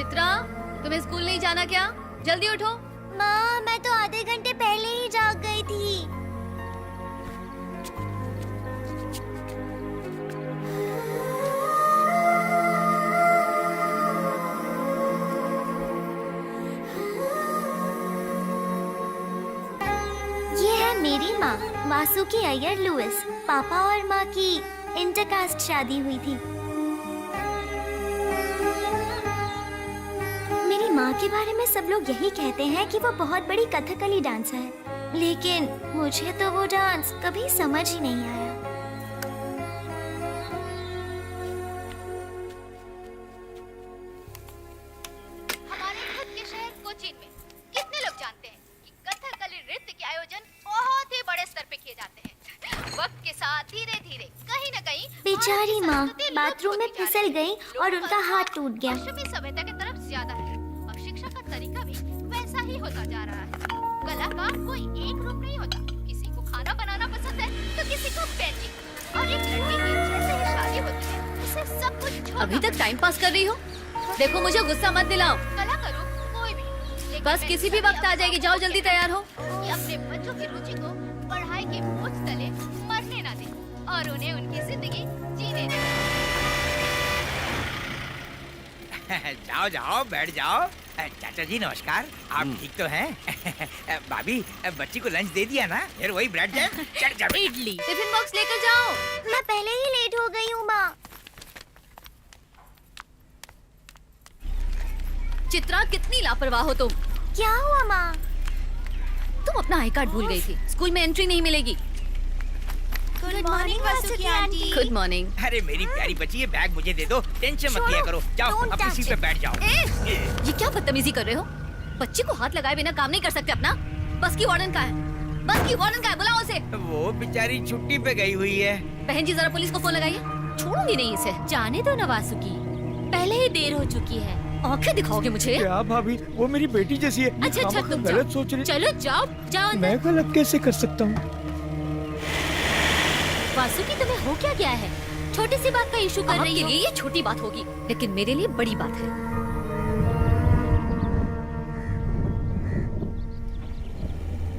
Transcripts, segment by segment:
चित्रा, तुम्हें स्कूल नहीं जाना क्या? जल्दी उठो। माँ, मैं तो आधे घंटे पहले ही जाग गई थी। ये है मेरी माँ, वासुकी अय्यर लुइस। पापा और माँ की इंटरकास्ट शादी हुई थी। मेरी माँ के बारे में सब लोग यही कहते हैं कि वो बहुत बड़ी कथकली डांसर है, लेकिन मुझे तो वो डांस कभी समझ ही नहीं आया। हमारे खुद के शहर कोचीन में कितने लोग जानते हैं कि कथकली नृत्य के आयोजन बहुत ही बड़े स्तर पे किए जाते हैं। वक्त के साथ धीरे धीरे कहीं न कहीं बेचारी माँ बाथरूम में फिसल गई और उनका हाथ टूट गया। पश्चिमी सभ्यता की तरफ ज्यादा है और शिक्षा का तरीका भी वैसा ही होता जा रहा है। कला का कोई एक रूप नहीं होता। किसी को खाना बनाना पसंद है तो किसी को पेंटिंग, और एक लड़की की जैसे ही शादी होती है उसे सब कुछ छोड़ना अभी तक टाइम पास कर रही हो? देखो, मुझे गुस्सा मत दिलाओ। कला करो कोई भी, लेकिन बस किसी भी वक्त आ जाएगी। जाओ जल्दी तैयार हो। कि अपने बच्चों की रुचि को पढ़ाई के बोझ तले मरने ना दें और उन्हें उनकी जिंदगी जीने दें। जाओ जाओ बैठ जाओ। चाचा जी नमस्कार, आप ठीक तो हैं? भाभी, बच्ची को लंच दे दिया ना? फिर वही ब्रेड जैम चढ़ चढ़। इडली टिफिन बॉक्स लेकर जाओ। मैं पहले ही लेट हो गई हूँ माँ। चित्रा, कितनी लापरवाह हो तुम। क्या हुआ माँ? तुम अपना आई कार्ड भूल गई थी। स्कूल में एंट्री नहीं मिलेगी। Good morning Vasuki aunty. Good morning. अरे मेरी प्यारी बच्ची, ये बैग मुझे दे दो। टेंशन मत लिया करो। जाओ Don't अपनी touch सीट पे it. बैठ जाओ। ये क्या बदतमीजी कर रहे हो? बच्चे को हाथ लगाए बिना काम नहीं कर सकते अपना। बस की वार्डन का है? बस की वार्डन का है? बुलाओ उसे। वो बेचारी छुट्टी पे गई हुई है। बहन जी, जरा पुलिस को फोन लगाइए। छोड़ूंगी नहीं इसे। जाने दो ना वासुकी, पहले ही देर हो चुकी है। आंखें दिखाओगे मुझे? क्या भाभी, वो मेरी बेटी जैसी है। अच्छा अच्छा, तुम गलत जाओ। सोच रही। चलो जाओ जाओ अंदर। मैं गलत कैसे कर सकता हूँ? वासुकी, तुम्हें हो क्या गया है? छोटी सी बात का इशू कर रही आपके हो। लिए ये छोटी बात होगी, लेकिन मेरे लिए बड़ी बात है।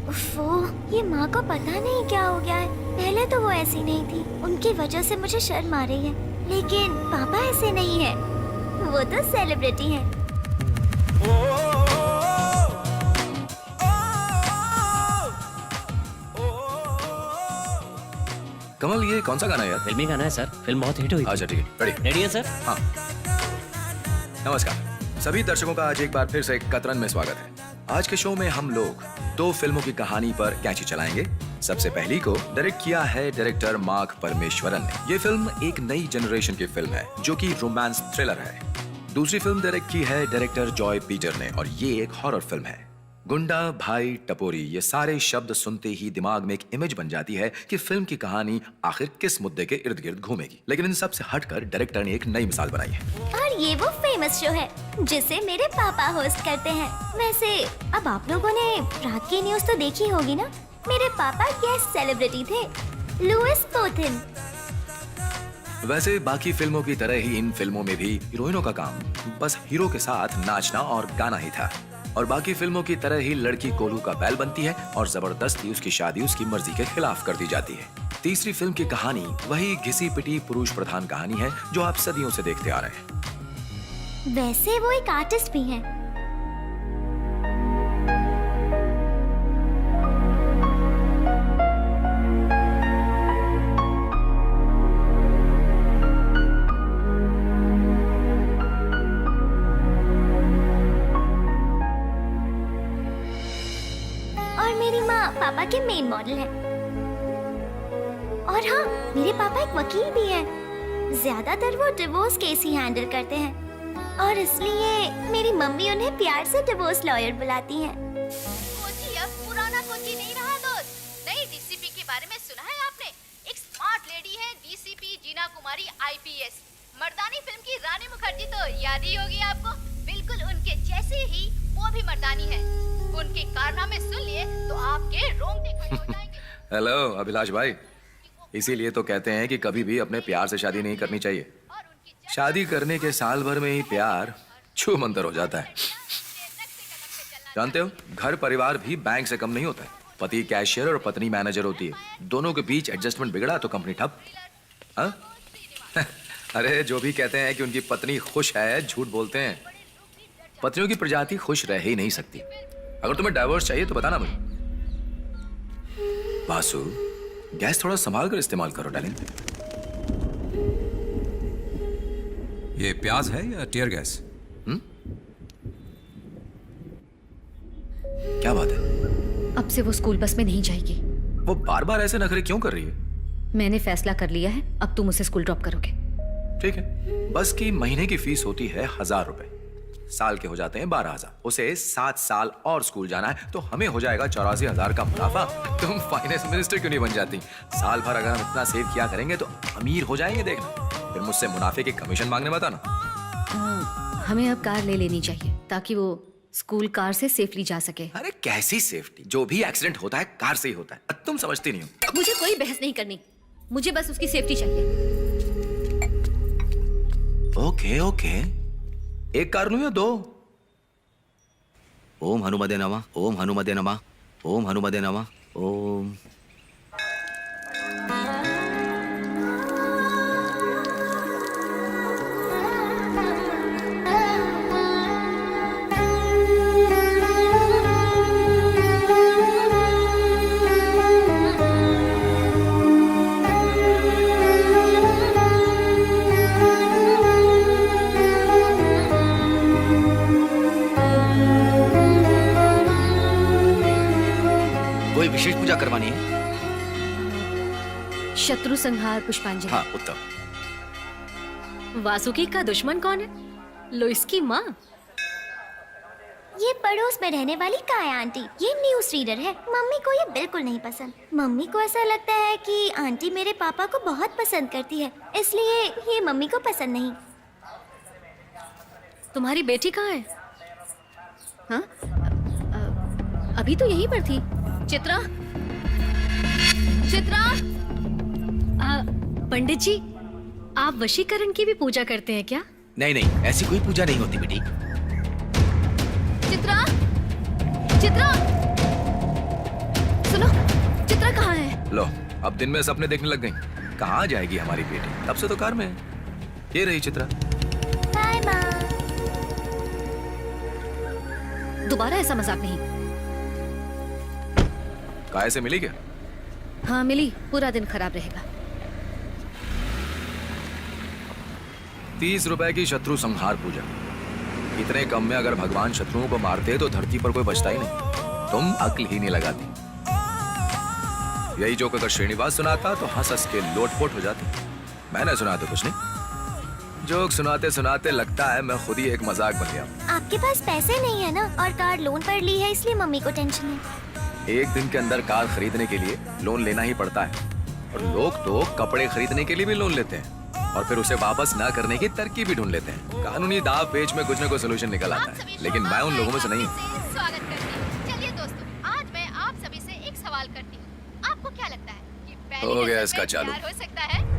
उफ़्फ़ो, ये माँ को पता नहीं क्या हो गया है। पहले तो वो ऐसी नहीं थी, उनकी वजह से मुझे शर्म आ रही है। लेकिन पापा ऐसे नहीं है, वो तो सेलिब्रिटी हैं। कमल, ये कौन सा गाना है यार? फिल्मी गाना है सर, फिल्म बहुत हिट हुई। अच्छा ठीक है, रेडी? रेडी है सर? हाँ। नमस्कार सभी दर्शकों का आज एक बार फिर से कतरन में स्वागत है। आज के शो में हम लोग 2 फिल्मों की कहानी पर कैंची चलाएंगे। सबसे पहली को डायरेक्ट किया है डायरेक्टर मार्क परमेश्वरन ने। ये फिल्म एक नई जनरेशन की फिल्म है जो कि रोमांस थ्रिलर है। दूसरी फिल्म डायरेक्ट की है डायरेक्टर जॉय पीटर ने और ये एक हॉरर फिल्म है। गुंडा, भाई, टपोरी, ये सारे शब्द सुनते ही दिमाग में एक इमेज बन जाती है कि फिल्म की कहानी आखिर किस मुद्दे के इर्द गिर्द घूमेगी। लेकिन इन सब से हटकर डायरेक्टर ने एक नई मिसाल बनाई है। और ये वो फेमस शो है जिसे मेरे पापा होस्ट करते हैं। वैसे अब आप लोगों ने रात की न्यूज़ तो देखी होगी ना? मेरे पापा गेस्ट सेलिब्रिटी थे, लुइस पोथिन। वैसे बाकी फिल्मों की तरह ही इन फिल्मों में भी हीरोइनों का काम बस हीरो के साथ नाचना और गाना ही था। और बाकी फिल्मों की तरह ही लड़की कोल्हू का बैल बनती है और जबरदस्ती उसकी शादी उसकी मर्जी के खिलाफ कर दी जाती है। तीसरी फिल्म की कहानी वही घिसी पिटी पुरुष प्रधान कहानी है जो आप सदियों से देखते आ रहे हैं। वैसे वो एक आर्टिस्ट भी हैं। और मेरी माँ पापा के मेन मॉडल है। और हाँ, मेरे पापा एक वकील भी हैं। ज्यादातर वो डिवोर्स केस ही हैंडल करते हैं और इसलिए मेरी मम्मी उन्हें प्यार से डिवोर्स लॉयर बुलाती हैं। कोची अब पुराना कोची नहीं रहा दोस्त। नई डीसीपी के बारे में सुना है आपने? एक स्मार्ट लेडी है डीसीपी जीना कुमारी आईपीएस। मर्दानी फिल्म की रानी मुखर्जी तो याद ही होगी आपको। बिल्कुल उनके जैसे ही वो भी मर्दानी है। उनके कारनामे सुन लिए तो आपके रोंगटे खड़े हो जाएंगे। हेलो अभिलाष भाई, इसीलिए तो कहते हैं कि कभी भी अपने प्यार से शादी नहीं करनी चाहिए। शादी करने के साल भर में ही प्यार छू मंतर हो जाता है। जानते हो, घर परिवार भी बैंक से कम नहीं होता है। पति कैशियर और पत्नी मैनेजर होती है, दोनों के बीच एडजस्टमेंट बिगड़ा तो कंपनी ठप। हाँ? अरे जो भी कहते हैं कि उनकी पत्नी खुश है, झूठ बोलते हैं। पत्नियों की प्रजाति खुश रह ही नहीं सकती। अगर तुम्हें डाइवोर्स चाहिए तो बताना मुझे। वासु, गैस थोड़ा संभाल कर इस्तेमाल करो डार्लिंग। ये प्याज है या टीयर गैस? क्या बात है? अब से वो स्कूल बस में नहीं जाएगी। वो बार बार ऐसे नखरे क्यों कर रही है? मैंने फैसला कर लिया है, अब तुम उसे स्कूल ड्रॉप करोगे। ठीक है, बस की महीने की फीस होती है 1000 रुपए, साल के हो जाते हैं 12,000। उसे 7 साल और स्कूल जाना है तो हमें हो जाएगा 84,000 का मुनाफा। तुम फाइनेंस मिनिस्टर क्यों नहीं बन जाती? साल भर अगर हम इतना सेव किया करेंगे तो अमीर हो जाएंगे। देखना, फिर मुझसे मुनाफे की कमीशन मांगने मत आना। हमें अब कार ले लेनी चाहिए ताकि वो स्कूल कार से सेफली जा सके। अरे कैसी सेफ्टी? जो भी एक्सीडेंट होता है कार से ही होता है। तुम समझती नहीं हो। मुझे कोई बहस नहीं करनी, मुझे बस उसकी सेफ्टी चाहिए। ओके ओके, एक कार लूं या 2? ओम हनुमते नमः, ओम हनुमते नमः, ओम हनुमते नमः, ओम। कोई विशेष पूजा करवानी है? शत्रु संहार पुष्पांजलि। हाँ, उत्तम। वासुकी का दुश्मन कौन है? लोइस की माँ। ये पड़ोस में रहने वाली काया आंटी, ये न्यूज रीडर है। मम्मी को ये बिल्कुल नहीं पसंद। मम्मी को ऐसा लगता है कि आंटी मेरे पापा को बहुत पसंद करती है, इसलिए ये मम्मी को पसंद नहीं। तुम्हारी बेटी कहाँ है? हाँ? अभी तो यहीं पर थी। चित्रा, चित्रा। पंडित जी, आप वशीकरण की भी पूजा करते हैं क्या? नहीं नहीं, ऐसी कोई पूजा नहीं होती बेटी। चित्रा, चित्रा, सुनो, चित्रा कहाँ है? लो, अब दिन में सपने देखने लग गई। कहाँ जाएगी हमारी बेटी? तब से तो कार में है। ये रही चित्रा। बाय माँ। दोबारा ऐसा मजाक नहीं। काय से मिली क्या? हाँ मिली, पूरा दिन खराब रहेगा। 30 रुपए की शत्रु संहार पूजा। इतने कम में अगर भगवान शत्रुओं को मारते तो धरती पर कोई बचता ही नहीं। तुम अक्ल ही नहीं लगाती। यही जोक अगर श्रीनिवास सुनाता तो हंस हंस के लोटपोट हो जाती। मैंने सुना तो कुछ नहीं। जोक सुनाते सुनाते लगता है मैं खुद ही एक मजाक बन गया। आपके पास पैसे नहीं है ना, और कार लोन पर ली है, इसलिए मम्मी को टेंशन है। एक दिन के अंदर कार खरीदने के लिए लोन लेना ही पड़ता है, और लोग तो कपड़े खरीदने के लिए भी लोन लेते हैं और फिर उसे वापस ना करने की तरकीब भी ढूंढ लेते हैं। कानूनी दाव पेच में कुछ न कुछ सोल्यूशन निकल आता है, लेकिन मैं उन लोगों में से नहीं हूँ। स्वागत करती हूँ। चलिए दोस्तों, आज मैं आप सभी से एक सवाल करती हूँ। आपको क्या लगता है कि पहली हो गया नजर इसका में चालू। प्यार हो सकता है?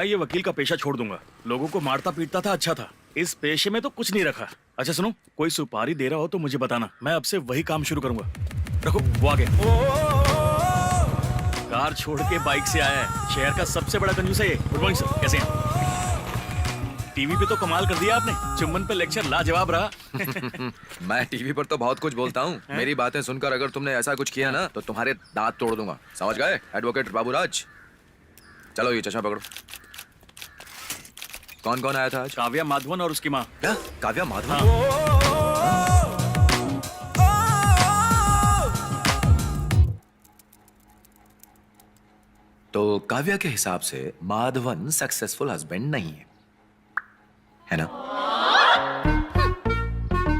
मैं ये वकील का पेशा छोड़ दूंगा। लोगों को मारता पीटता था, अच्छा था। इस पेशे में तो कुछ नहीं रखा। अच्छा सुनो, कोई सुपारी दे रहा हो तो मुझे बताना, मैं अब से वही काम शुरू करूंगा। रखो, वो आ गया। कार छोड़ के बाइक से आया है, शहर का सबसे बड़ा कंजूस है ये। गुड मॉर्निंग सर, कैसे हैं? टीवी पे तो कमाल कर दिया आपने, चुम्बन पे लेक्चर लाजवाब रहा। मैं टीवी पर तो बहुत कुछ बोलता हूँ। मेरी बातें सुनकर अगर तुमने ऐसा कुछ किया ना तो तुम्हारे दांत तोड़ दूंगा, समझ गए? एडवोकेट बाबूराज, चलो ये चश्मा पकड़ो। कौन कौन आया था आज? काव्या माधवन और उसकी माँ। क्या? काव्या माधवन? तो काव्या के हिसाब से माधवन सक्सेसफुल हस्बैंड नहीं है ना?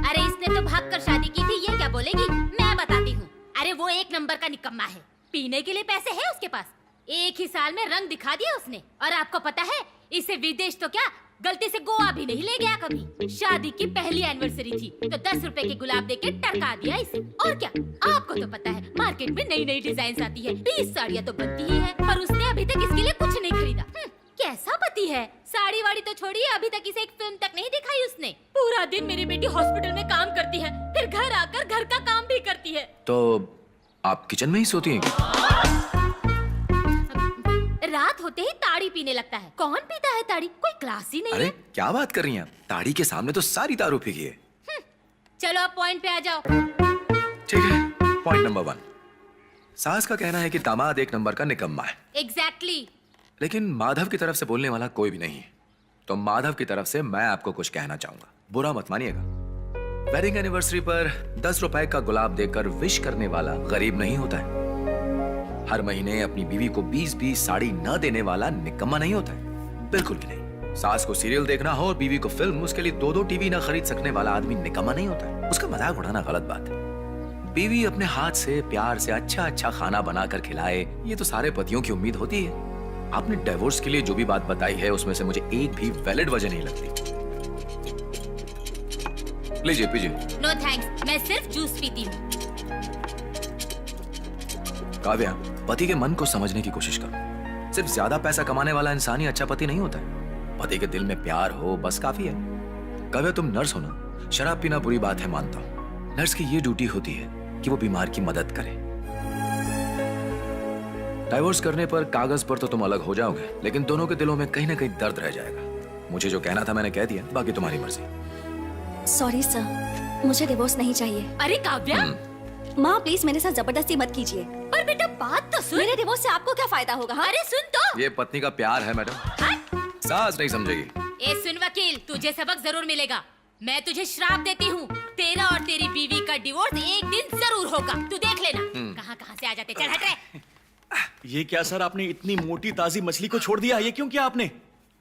अरे इसने तो भाग कर शादी की थी, ये क्या बोलेगी? मैं बताती हूँ। अरे वो एक नंबर का निकम्मा है, पीने के लिए पैसे है उसके पास। एक ही साल में रंग दिखा दिया उसने। और आपको पता है, इसे विदेश तो क्या, गलती से गोवा भी नहीं ले गया कभी। शादी की पहली एनिवर्सरी थी तो 10 रुपए के गुलाब देके टरका दिया इसे। और क्या, आपको तो पता है मार्केट में नई नई डिजाइन आती है, 20 साड़ियाँ तो बनती ही है, पर उसने अभी तक इसके लिए कुछ नहीं खरीदा। कैसा पति है? साड़ी वाड़ी तो छोड़िए, अभी तक इसे एक फिल्म तक नहीं दिखाई उसने। पूरा दिन मेरी बेटी हॉस्पिटल में काम करती है, फिर घर आकर घर का काम भी करती है। तो आप किचन में ही सोती हैं क्या? रात होते ही ताड़ी पीने लगता है। कौन पीता है ताड़ी? कोई क्लास ही नहीं अरे है। क्या बात कर रही हैं? ताड़ी के सामने तो सारी दारू पी है। चलो अब पॉइंट पे आ जाओ। ठीक है, पॉइंट नंबर 1। सास का कहना है कि दामाद एक नंबर का निकम्मा है। एग्जैक्टली। लेकिन माधव की तरफ से बोलने वाला कोई भी नहीं है। तो माधव की तरफ से मैं आपको कुछ कहना चाहूंगा, बुरा मत मानिएगा। वेडिंग एनिवर्सरी पर 10 रुपए का गुलाब देकर विश करने वाला गरीब नहीं होता है। हर महीने अपनी बीवी को 20-20 साड़ी न देने वाला निकम्मा नहीं होता है, बिल्कुल भी नहीं। सास को सीरियल देखना हो और बीवी को फिल्म, उसके लिए 2-2 टीवी न खरीद सकने वाला आदमी निकम्मा नहीं होता है। उसका मजाक उड़ाना गलत बात है। बीवी अपने हाथ से प्यार से अच्छा अच्छा खाना बनाकर खिलाए, ये तो सारे पतियों की उम्मीद होती है। आपने डिवोर्स के लिए जो भी बात बताई है उसमें से मुझे एक भी वैलिड वजह नहीं लगती। लीजिए पीजिए। नो थैंक्स, मैं सिर्फ जूस पीती हूँ। काव्या, पति के मन को समझने की कोशिश करो। सिर्फ ज्यादा पैसा कमाने वाला इंसान ही अच्छा पति नहीं होता है। पति के दिल में प्यार हो बस काफी है। काव्या, तुम नर्स हो ना? शराब पीना बुरी बात है, मानता हूँ। नर्स की ये ड्यूटी होती है कि वो बीमार की मदद करे। डाइवोर्स करने पर कागज पर तो तुम अलग हो जाओगे, लेकिन दोनों के दिलों में कहीं ना कहीं दर्द रह जाएगा। मुझे जो कहना था मैंने कह दिया, बाकी तुम्हारी मर्जी। सॉरी सर, मुझे डिवोर्स नहीं चाहिए। अरे काव्या, माँ प्लीज मेरे साथ जबरदस्ती मत कीजिए। पर बेटा बात तो सुन। मेरे डिवोर्स से आपको क्या फायदा होगा? हाँ? अरे सुन तो। ये पत्नी का प्यार है मैडम, सास नहीं समझेगी। ए सुन वकील, तुझे सबक जरूर मिलेगा। मैं तुझे श्राप देती हूँ, तेरा और तेरी बीवी का डिवोर्स एक दिन जरूर होगा। तू देख लेना। कहाँ कहाँ से आ जाते, चल हट रे। ये क्या सर, आपने इतनी मोटी ताजी मछली को छोड़ दिया? ये क्यों किया आपने?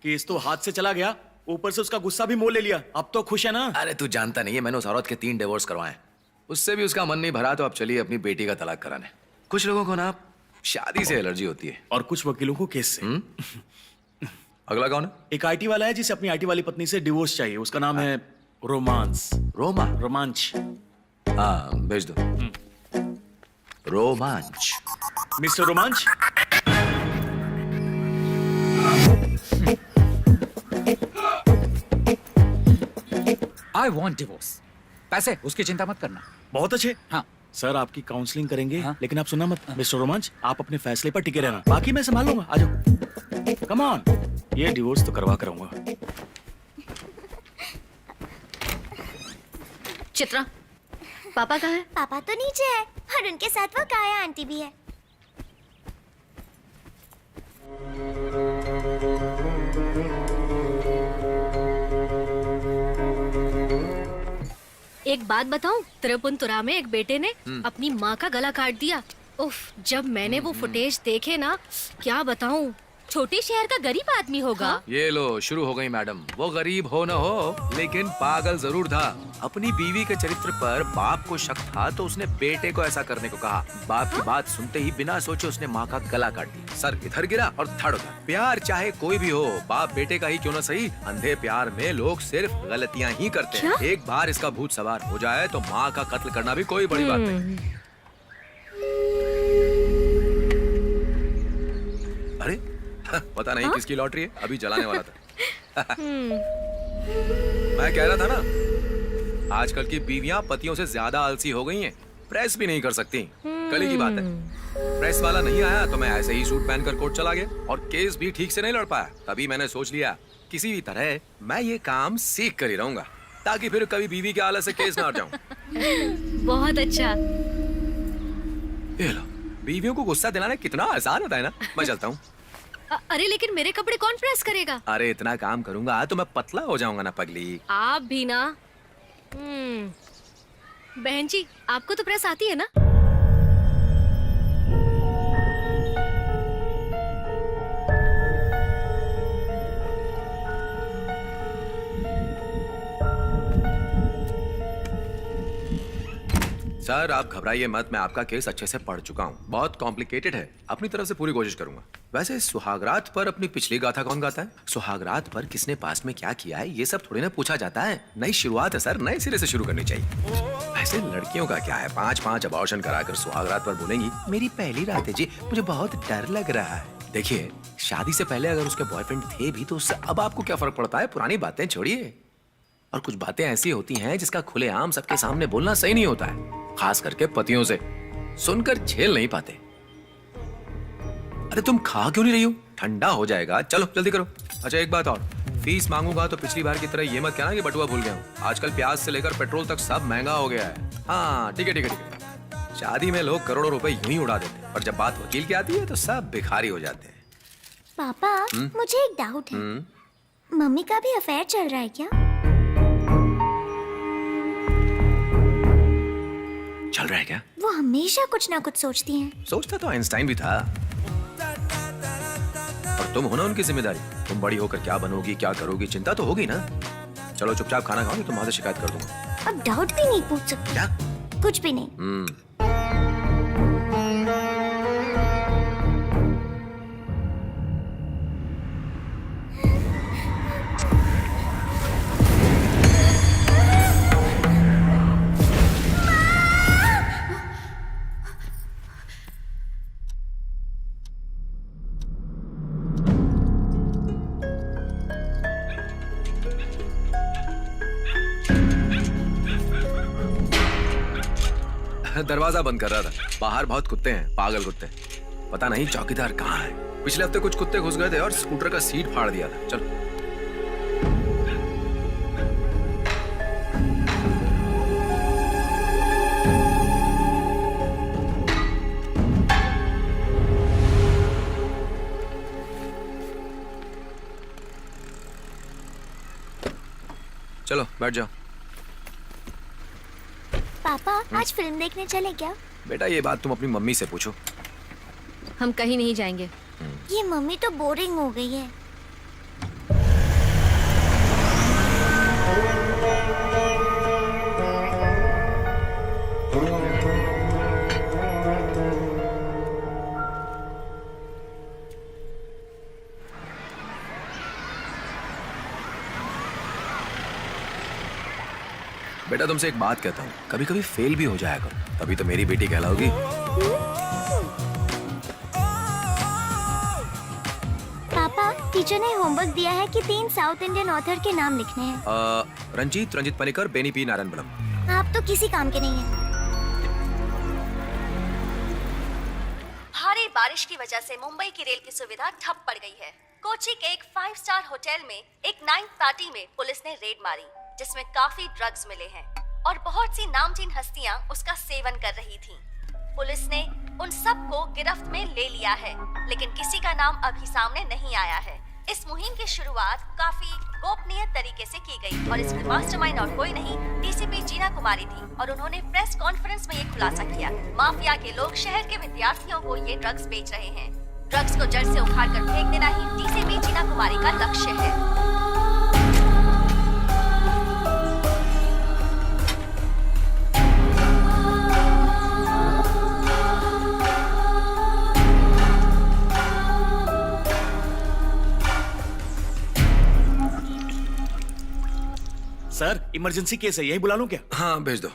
केस तो हाथ से चला गया, ऊपर से उसका गुस्सा भी मोल ले लिया। अब तो खुश है ना? अरे तू जानता नहीं है, मैंने उस औरत के 3 डिवोर्स करवाए, उससे भी उसका मन नहीं भरा, तो अब चलिए अपनी बेटी का तलाक कराने। कुछ लोगों को ना शादी से एलर्जी होती है, और कुछ वकीलों को केस से। अगला कौन है? एक आईटी वाला है जिसे अपनी आईटी वाली पत्नी से डिवोर्स चाहिए। उसका नाम है रोमांस। रोमांच। हाँ भेज दो। रोमांच। मिस्टर रोमांच। I want divorce. पैसे उसकी चिंता मत करना। बहुत अच्छे। हाँ सर, आपकी काउंसलिंग करेंगे। हाँ? लेकिन आप सुनना मत। मिस्टर रोमांच, आप अपने फैसले पर टिके रहना, बाकी मैं संभाल लूंगा। आ जाओ, कम ऑन। ये डिवोर्स तो करवा कराऊंगा। चित्रा, पापा कहाँ है? पापा तो नीचे है और उनके साथ वो काया आंटी भी है। एक बात बताऊं, त्रिपुनितुरा में एक बेटे ने अपनी माँ का गला काट दिया। उफ, जब मैंने वो फुटेज देखे ना, क्या बताऊं। छोटे शहर का गरीब आदमी होगा। ये लो शुरू हो गई मैडम। वो गरीब हो न हो, लेकिन पागल जरूर था। अपनी बीवी के चरित्र पर बाप को शक था तो उसने बेटे को ऐसा करने को कहा। बाप की बात सुनते ही बिना सोचे उसने माँ का गला काट दिया। सर इधर गिरा और धड़ उधर। प्यार चाहे कोई भी हो, बाप बेटे का ही क्यों न सही, अंधे प्यार में लोग सिर्फ गलतियाँ ही करते हैं। एक बार इसका भूत सवार हो जाए तो माँ का कत्ल करना भी कोई बड़ी बात नहीं। अरे पता नहीं किसकी लॉटरी है, अभी जलाने वाला था। मैं कह रहा था ना, आजकल की बीवियां पतियों से ज्यादा आलसी हो गई हैं, प्रेस भी नहीं कर सकती। कल ही की बात है, प्रेस वाला नहीं आया तो मैं ऐसे ही सूट पहनकर कोर्ट चला गया और केस भी ठीक से नहीं लड़ पाया। तभी मैंने सोच लिया किसी भी तरह मैं ये काम सीख कर ही रहूंगा, ताकि फिर कभी बीवी के आलस से केस ना हट जाऊं। बहुत अच्छा। ये लो, बीवियों को गुस्सा दिलाना कितना आसान होता है ना। मैं चलता हूँ। अरे लेकिन मेरे कपड़े कौन प्रेस करेगा? अरे इतना काम करूंगा तो मैं पतला हो जाऊंगा ना पगली। आप भी ना। बहन जी, आपको तो प्रेस आती है ना? सर आप घबराइए मत, मैं आपका केस अच्छे से पढ़ चुका हूँ। बहुत कॉम्प्लिकेटेड है, अपनी तरफ से पूरी कोशिश करूंगा। वैसे सुहागरात पर अपनी पिछली गाथा कौन गाता है? सुहागरात पर किसने पास में क्या किया है ये सब थोड़ी ना पूछा जाता है। नई शुरुआत है सर, नए सिरे से शुरू करनी चाहिए। वैसे लड़कियों का क्या है, 5-5 अबॉर्शन कराकर सुहागरात पर बोलेंगी मेरी पहली रात है जी, मुझे बहुत डर लग रहा है। देखिए शादी से पहले अगर उसके बॉयफ्रेंड थे भी तो उससे अब आपको क्या फर्क पड़ता है? पुरानी बातें छोड़िए। और कुछ बातें ऐसी होती हैं जिसका खुलेआम सबके सामने बोलना सही नहीं होता है, खास करके पतियों से। सुनकर झेल नहीं पाते। अरे तुम खा क्यों नहीं रही हो? ठंडा हो जाएगा, चलो जल्दी करो। अच्छा एक बात और, फीस मांगूंगा तो पिछली बार की तरह ये मत कहना कि बटुआ भूल गया हूँ। आजकल प्याज से लेकर पेट्रोल तक सब महंगा हो गया है। हाँ ठीक है ठीक है ठीक है। शादी में लोग करोड़ों रुपए यूं ही उड़ा देते हैं, पर जब बात वकील की आती है तो सब भिखारी हो जाते हैं। पापा मुझे एक डाउट है, मम्मी का भी अफेयर चल रहा है क्या? चल रहा है क्या? वो हमेशा कुछ ना कुछ सोचती हैं। सोचता तो आइंस्टाइन भी था। और तुम हो ना उनकी जिम्मेदारी। तुम बड़ी होकर क्या बनोगी, क्या करोगी, चिंता तो होगी ना। चलो चुपचाप खाना खाओ, तुम वहां से शिकायत कर दूंगा। अब डाउट भी नहीं पूछ सकती। क्या? कुछ भी नहीं। दरवाजा बंद कर रहा था, बाहर बहुत कुत्ते हैं, पागल कुत्ते। पता नहीं चौकीदार कहाँ है। पिछले हफ्ते कुछ कुत्ते घुस गए थे और स्कूटर का सीट फाड़ दिया था। चलो चलो बैठ जाओ। पापा आज फिल्म देखने चले क्या? बेटा ये बात तुम अपनी मम्मी से पूछो। हम कहीं नहीं जाएंगे। ये मम्मी तो बोरिंग हो गई है। बेटा तुमसे एक बात कहता हूँ, कभी कभी फेल भी हो जाया करो, तभी तो मेरी बेटी कहलाओगी। पापा टीचर ने होमवर्क दिया है कि 3 साउथ इंडियन ऑथर के नाम लिखने हैं। रंजीत पनिकर, बेनी पी नारायणपुरम। आप तो किसी काम के नहीं हैं। भारी बारिश की वजह से मुंबई की रेल की सुविधा ठप पड़ गई है। कोची के एक 5 स्टार होटल में एक नाइट पार्टी में पुलिस ने रेड मारी, जिसमें काफी ड्रग्स मिले हैं और बहुत सी नामचीन हस्तियां उसका सेवन कर रही थीं। पुलिस ने उन सब को गिरफ्त में ले लिया है, लेकिन किसी का नाम अभी सामने नहीं आया है। इस मुहिम की शुरुआत काफी गोपनीय तरीके से की गई और इसकी मास्टरमाइंड और कोई नहीं, डीसीपी जीना कुमारी थी और उन्होंने प्रेस कॉन्फ्रेंस में ये खुलासा किया। माफिया के लोग शहर के विद्यार्थियों को ये ड्रग्स बेच रहे हैं। ड्रग्स को जड़ से उखाड़ कर फेंक देना ही डीसीपी जीना कुमारी का लक्ष्य है। सर इमरजेंसी केस है, यही बुला लूं क्या? हाँ भेज दो।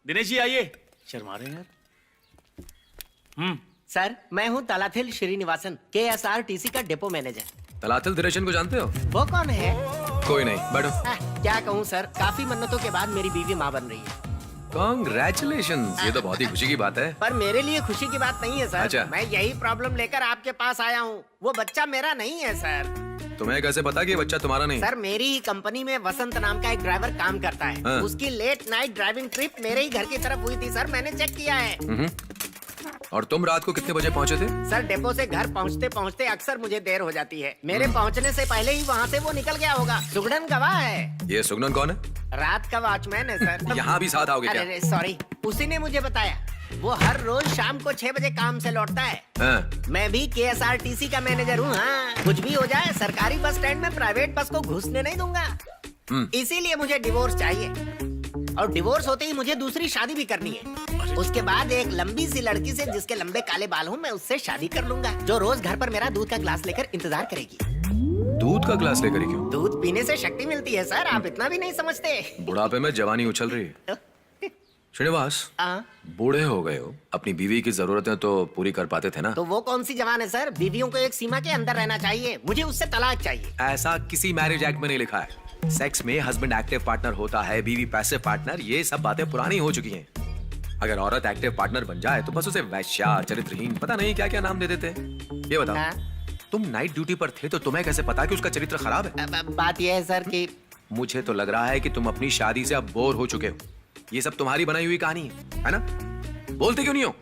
दिनेश जी आइए। शर्मा रहे हैं यार। सर मैं हूँ तलाथिल श्रीनिवासन, KSRTC का डिपो मैनेजर। तलातिल दिरेशन को जानते हो? वो कौन है? कोई नहीं, बैठो। क्या कहूँ सर, काफी मन्नतों के बाद मेरी बीवी माँ बन रही है। Congratulations, ये तो बहुत ही खुशी की बात है। पर मेरे लिए खुशी की बात नहीं है सर। अच्छा। मैं यही प्रॉब्लम लेकर आपके पास आया हूँ। वो बच्चा मेरा नहीं है सर। तुम्हें कैसे पता कि ये बच्चा तुम्हारा नहीं? सर मेरी ही कंपनी में वसंत नाम का एक ड्राइवर काम करता है। हाँ। उसकी लेट नाइट ड्राइविंग ट्रिप मेरे ही घर की तरफ हुई थी सर, मैंने चेक किया है। और तुम रात को कितने बजे पहुंचे थे? सर डिपो से घर पहुँचते पहुँचते अक्सर मुझे देर हो जाती है। मेरे पहुँचने से पहले ही वहाँ से वो निकल गया होगा। सुगड़न गवाह है। ये सुगनन कौन है? रात का वॉचमैन है सर। यहाँ भी साथ आओगे क्या? अरे सॉरी, उसी ने मुझे बताया। वो हर रोज शाम को 6 बजे काम से लौटता है। हाँ। मैं भी KSRTC का मैनेजर हूँ। हाँ, कुछ भी हो जाए सरकारी बस स्टैंड में प्राइवेट बस को घुसने नहीं दूंगा। इसीलिए मुझे डिवोर्स चाहिए, और डिवोर्स होते ही मुझे दूसरी शादी भी करनी है। उसके बाद एक लंबी सी लड़की से जिसके लंबे काले बाल हों, मैं उससे शादी कर लूंगा, जो रोज घर पर मेरा दूध का ग्लास लेकर इंतजार करेगी। दूध का ग्लास लेकर ही क्यों? दूध पीने से शक्ति मिलती है सर, आप इतना भी नहीं समझते। बुढ़ापे में जवानी उछल रही है। श्रीनिवास, बूढ़े हो गए हो, अपनी बीवी की जरूरतें तो पूरी कर पाते थे ना? तो वो कौन सी जवान है सर? बीवियों को एक सीमा के अंदर रहना चाहिए। मुझे उससे तलाक चाहिए। ऐसा किसी मैरिज एक्ट में नहीं लिखा है। सेक्स में हस्बैंड एक्टिव पार्टनर होता है, बीवी पैसिव पार्टनर। ये सब बातें पुरानी हो चुकी हैं। अगर औरत एक्टिव पार्टनर बन जाए तो बस उसे वैश्या, चरित्रहीन, पता नहीं क्या क्या नाम दे देते हैं। ये बताओ, तुम नाइट ड्यूटी पर थे तो तुम्हें कैसे पता कि उसका चरित्र खराब है? बात यह है सर कि मुझे तो लग रहा है कि तुम अपनी शादी से अब बोर हो चुके हो। ये सब तुम्हारी बनाई हुई कहानी है ना? बोलते क्यों नहीं हो?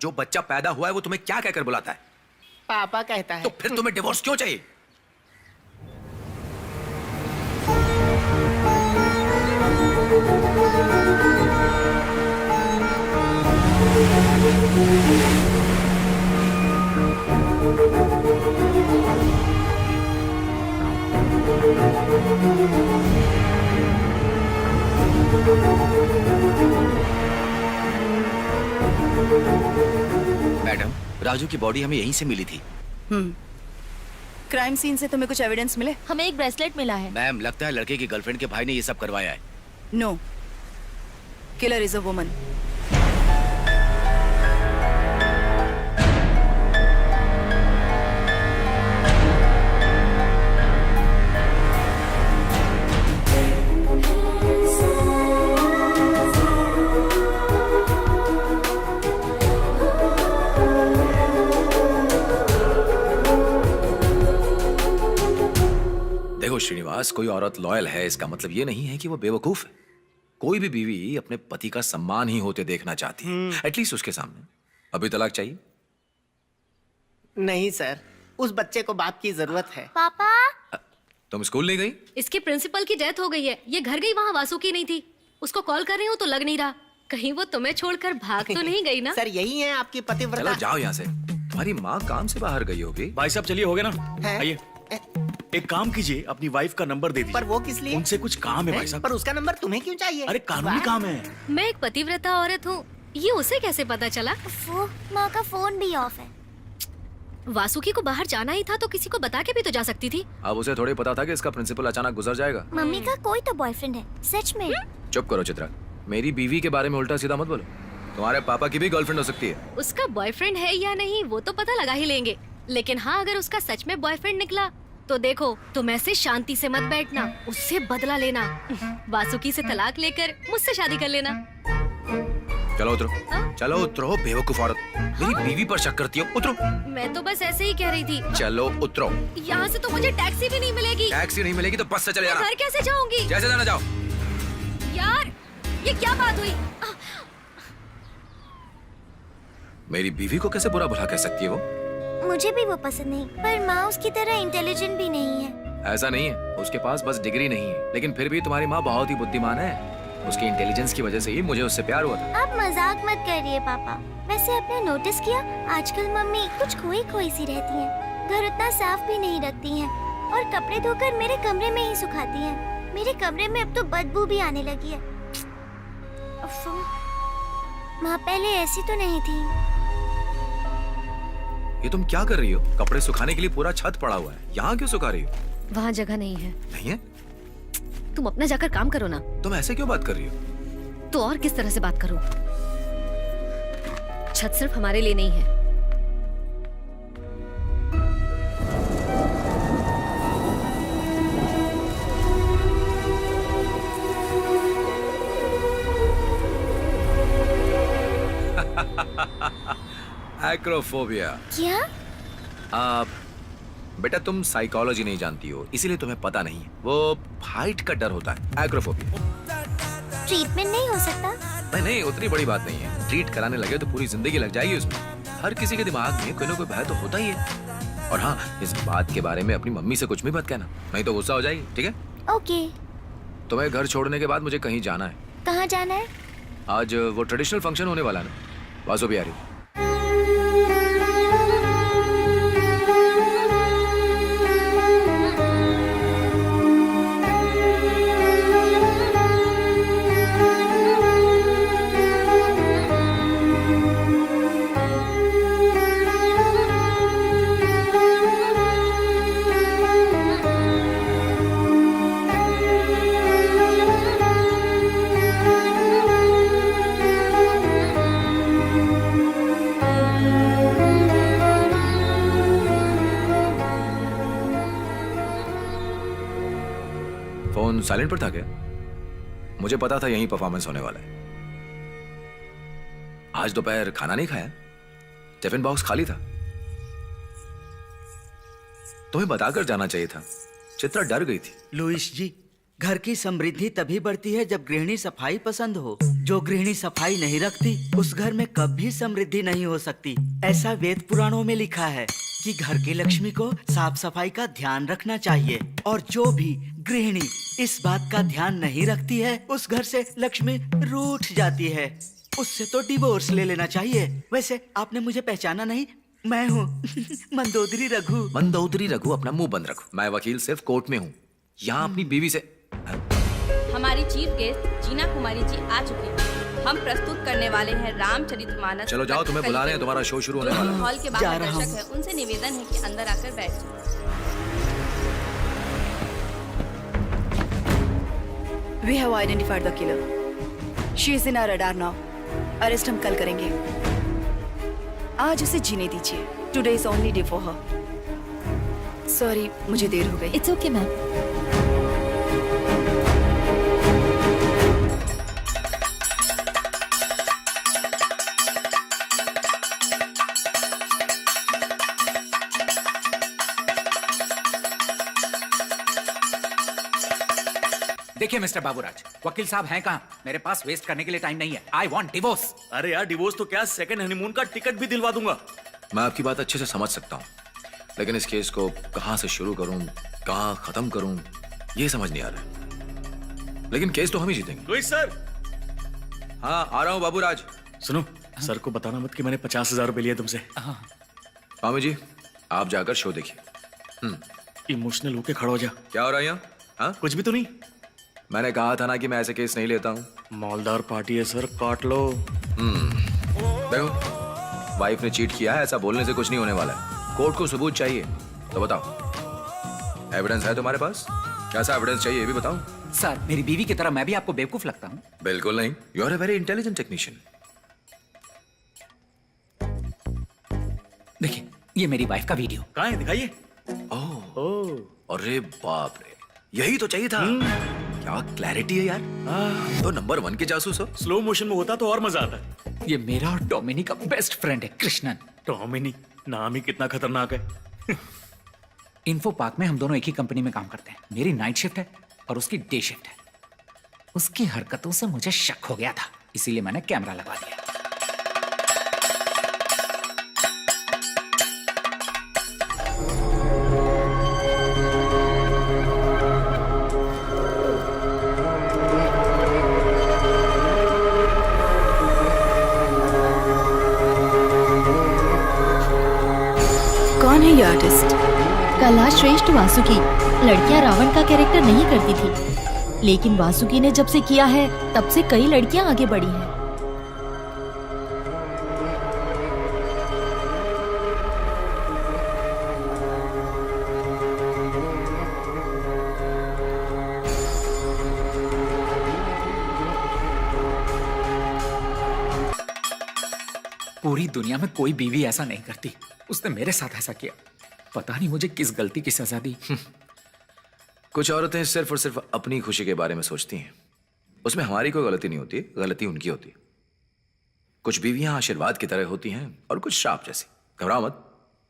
जो बच्चा पैदा हुआ है वो तुम्हें क्या कहकर बुलाता है? पापा कहता है। तो फिर तुम्हें डिवोर्स क्यों चाहिए? मैडम, राजू की बॉडी हमें यहीं से मिली थी। क्राइम सीन से तुम्हें कुछ एविडेंस मिले? हमें एक ब्रेसलेट मिला है। मैम, लगता है लड़के की गर्लफ्रेंड के भाई ने ये सब करवाया है। No, killer is a woman. देखो श्रीनिवास, कोई औरत लॉयल है इसका मतलब ये नहीं है कि वो बेवकूफ है। कोई भी बीवी अपने पति का सम्मान ही होते देखना चाहती है, एटलीस्ट उसके सामने। अभी तलाक चाहिए? नहीं सर, उस बच्चे को बाप की जरूरत है। पापा, तुम स्कूल नहीं गई? इसके प्रिंसिपल की डेथ हो गई है। ये घर गई, वहाँ वासुकी नहीं थी। उसको कॉल कर रही हूँ तो लग नहीं रहा। कहीं वो तुम्हें छोड़कर भाग तो नहीं गई ना? सर यही है आपकी पतिव्रता। चलो जाओ यहाँ से। तुम्हारी माँ काम से बाहर गई होगी। भाई साहब चलिए, हो गया ना? आइए, एक काम कीजिए, अपनी वाइफ का नंबर दे दीजिए। पर वो किस लिए? उनसे कुछ काम है भाई साहब। पर उसका नंबर तुम्हें क्यों चाहिए? अरे कानूनी काम है। मैं एक पतिव्रता औरत हूँ, ये उसे कैसे पता चला? वो माँ का फोन भी ऑफ है। वासुकी को बाहर जाना ही था तो किसी को बता के भी तो जा सकती थी। अब उसे थोड़ी पता था कि इसका प्रिंसिपल अचानक गुजर जाएगा। मम्मी का कोई तो बॉयफ्रेंड है, सच में। चुप करो चित्रा, मेरी बीवी के बारे में उल्टा सीधा मत बोलो। तुम्हारे पापा की भी गर्लफ्रेंड हो सकती है। उसका बॉयफ्रेंड है या नहीं वो तो पता लगा ही लेंगे, लेकिन हाँ अगर उसका सच में बॉयफ्रेंड निकला तो देखो, तुम ऐसे शांति से मत बैठना, उससे बदला लेना। वासुकी से तलाक लेकर मुझसे शादी कर लेना। चलो उतरो, चलो उतरो बेवकूफ औरत। मेरी बीवी पर शक करती हो? उतरो। मैं तो बस ऐसे ही कह रही थी। चलो उतरो। यहाँ से तो मुझे टैक्सी भी नहीं मिलेगी। टैक्सी नहीं मिलेगी तो बस से चले जाना। घर कैसे जाऊंगी? जैसे जाना जाओ। यार ये क्या बात हुई? मेरी बीवी को कैसे बुरा भला कह सकती है वो? मुझे भी वो पसंद नहीं, पर माँ उसकी तरह इंटेलिजेंट भी नहीं है। ऐसा नहीं है, उसके पास बस डिग्री नहीं है, लेकिन फिर भी तुम्हारी माँ बहुत ही बुद्धिमान है। उसकी इंटेलिजेंस की वजह से ही मुझे उससे प्यार हुआ था। आप मजाक मत करिए पापा। वैसे आपने नोटिस किया, आजकल मम्मी कुछ खोई खोई सी रहती हैं। घर उतना साफ भी नहीं रखती हैं और कपड़े धोकर मेरे कमरे में ही सुखाती हैं। मेरे कमरे में अब तो बदबू भी आने लगी है। माँ पहले ऐसी तो नहीं थी। ये तुम क्या कर रही हो? कपड़े सुखाने के लिए पूरा छत पड़ा हुआ है, यहाँ क्यों सुखा रही हो? वहाँ जगह नहीं है। नहीं है? तुम अपना जाकर काम करो ना। तुम ऐसे क्यों बात कर रही हो? तो और किस तरह से बात करूं? छत सिर्फ हमारे लिए नहीं है, एक्रोफोबिया। क्या? आप बेटा तुम साइकोलॉजी नहीं जानती हो, इसीलिए तुम्हें पता नहीं है। वो हाइट का डर होता है, एक्रोफोबिया। ट्रीटमेंट नहीं हो सकता? नहीं, उतनी बड़ी बात नहीं है। ट्रीट कराने लगे तो पूरी जिंदगी लग जाएगी उसमें। हर किसी के दिमाग में कोई ना कोई भय तो होता ही है। और हाँ, इस बात के बारे में अपनी मम्मी से कुछ भी मत कहना, नहीं तो गुस्सा हो जाएगी, ठीक है? ओके। तुम्हें घर छोड़ने के बाद मुझे कहीं जाना है। कहाँ जाना है? आज वो ट्रेडिशनल फंक्शन होने वाला है ना, वासु भी आ रही है। फोन साइलेंट पर था क्या? मुझे पता था यहीं परफॉर्मेंस होने वाला है। आज दोपहर खाना नहीं खाया? टिफिन बॉक्स खाली था। तुम्हें बताकर जाना चाहिए था। चित्रा डर गई थी। लुइस जी, घर की समृद्धि तभी बढ़ती है जब गृहिणी सफाई पसंद हो। जो गृहिणी सफाई नहीं रखती उस घर में कभी समृद्धि नहीं हो सकती। ऐसा वेद पुराणों में लिखा है कि घर की लक्ष्मी को साफ सफाई का ध्यान रखना चाहिए, और जो भी गृहिणी इस बात का ध्यान नहीं रखती है उस घर से लक्ष्मी रूठ जाती है। उससे तो डिवोर्स ले लेना चाहिए। वैसे आपने मुझे पहचाना नहीं, मैं हूँ मंदोदरी रघु। मंदोदरी रघु, अपना मुंह बंद रखो। मैं वकील सिर्फ कोर्ट में हूँ, यहाँ अपनी बीवी से। हमारी चीफ गेस्ट जीना कुमारी जी आ चुकी हैं। हम प्रस्तुत करने वाले हैं रामचरितमानस। चलो जाओ, तुम्हें बुला रहे हैं, तुम्हारा शो शुरू होने वाला है। हॉल के बाहर दर्शक है, उनसे निवेदन है कि अंदर आकर बैठ जाएं। We have identified the killer. She is in our radar now. Arrest हम कल करेंगे। आज उसे जीने दीजिए। Today is only day for her. Sorry, मुझे देर हो गई। It's okay ma'am. देखिए मिस्टर बाबूराज, वकील साहब हैं कहाँ? मेरे पास वेस्ट करने के लिए टाइम नहीं है। I want divorce. अरे यार, डिवोर्स तो क्या, सेकंड हनीमून का टिकट भी दिलवा दूंगा। मैं आपकी बात अच्छे से समझ सकता हूँ, लेकिन इस केस को कहाँ से शुरू करूँ, कहाँ खत्म करूँ, ये समझ नहीं आ रहा। लेकिन केस तो हम ही जीतेंगे। Louis sir. हाँ, आ रहा हूँ बाबूराज। सुनो, सर को बताना मत कि मैंने 50,000 रुपए लिए तुमसे। मामी जी, आप जाकर शो देखिए। इमोशनल होके खड़ा हो जा। क्या हो रहा है यहाँ? हाँ? कुछ भी तो नहीं। मैंने कहा था ना कि मैं ऐसे केस नहीं लेता हूँ। मालदार पार्टी है सर, काट लो। देखो, वाइफ ने चीट किया है, ऐसा बोलने से कुछ नहीं होने वाला है। कोर्ट को सबूत चाहिए, तो बताओ, एविडेंस है तुम्हारे पास? कैसा एविडेंस चाहिए ये भी बताओ। सर, मेरी बीवी की तरह मैं भी आपको बेवकूफ लगता हूँ? बिल्कुल नहीं, you are a very intelligent technician. देखिए, ये मेरी वाइफ का वीडियो। कहाँ है, दिखाइए। ओह, अरे बाप रे, यही तो चाहिए था। क्या क्लैरिटी है यार। तो नंबर 1 के जासूस हो। स्लो मोशन में होता तो और मजा आता। ये मेरा और डोमिनी का बेस्ट फ्रेंड है, कृष्णन। डोमिनी, नाम ही कितना खतरनाक है। इन्फो पार्क में हम दोनों एक ही कंपनी में काम करते हैं। मेरी नाइट शिफ्ट है और उसकी डे शिफ्ट है। उसकी हरकतों से मुझे शक हो गया था, इसीलिए मैंने कैमरा लगा दिया। कौन है ये आर्टिस्ट? कला श्रेष्ठ वासुकी लड़कियां रावण का कैरेक्टर नहीं करती थी, लेकिन वासुकी ने जब से किया है तब से कई लड़कियां आगे बढ़ी हैं। पूरी दुनिया में कोई बीवी ऐसा नहीं करती। उसने मेरे साथ ऐसा किया। पता नहीं मुझे किस गलती की सजा दी। कुछ औरतें सिर्फ और सिर्फ अपनी खुशी के बारे में सोचती हैं। उसमें हमारी कोई गलती नहीं होती, गलती उनकी होती है। कुछ बीवियां आशीर्वाद की तरह होती हैं और कुछ श्राप जैसी। घबराओ मत,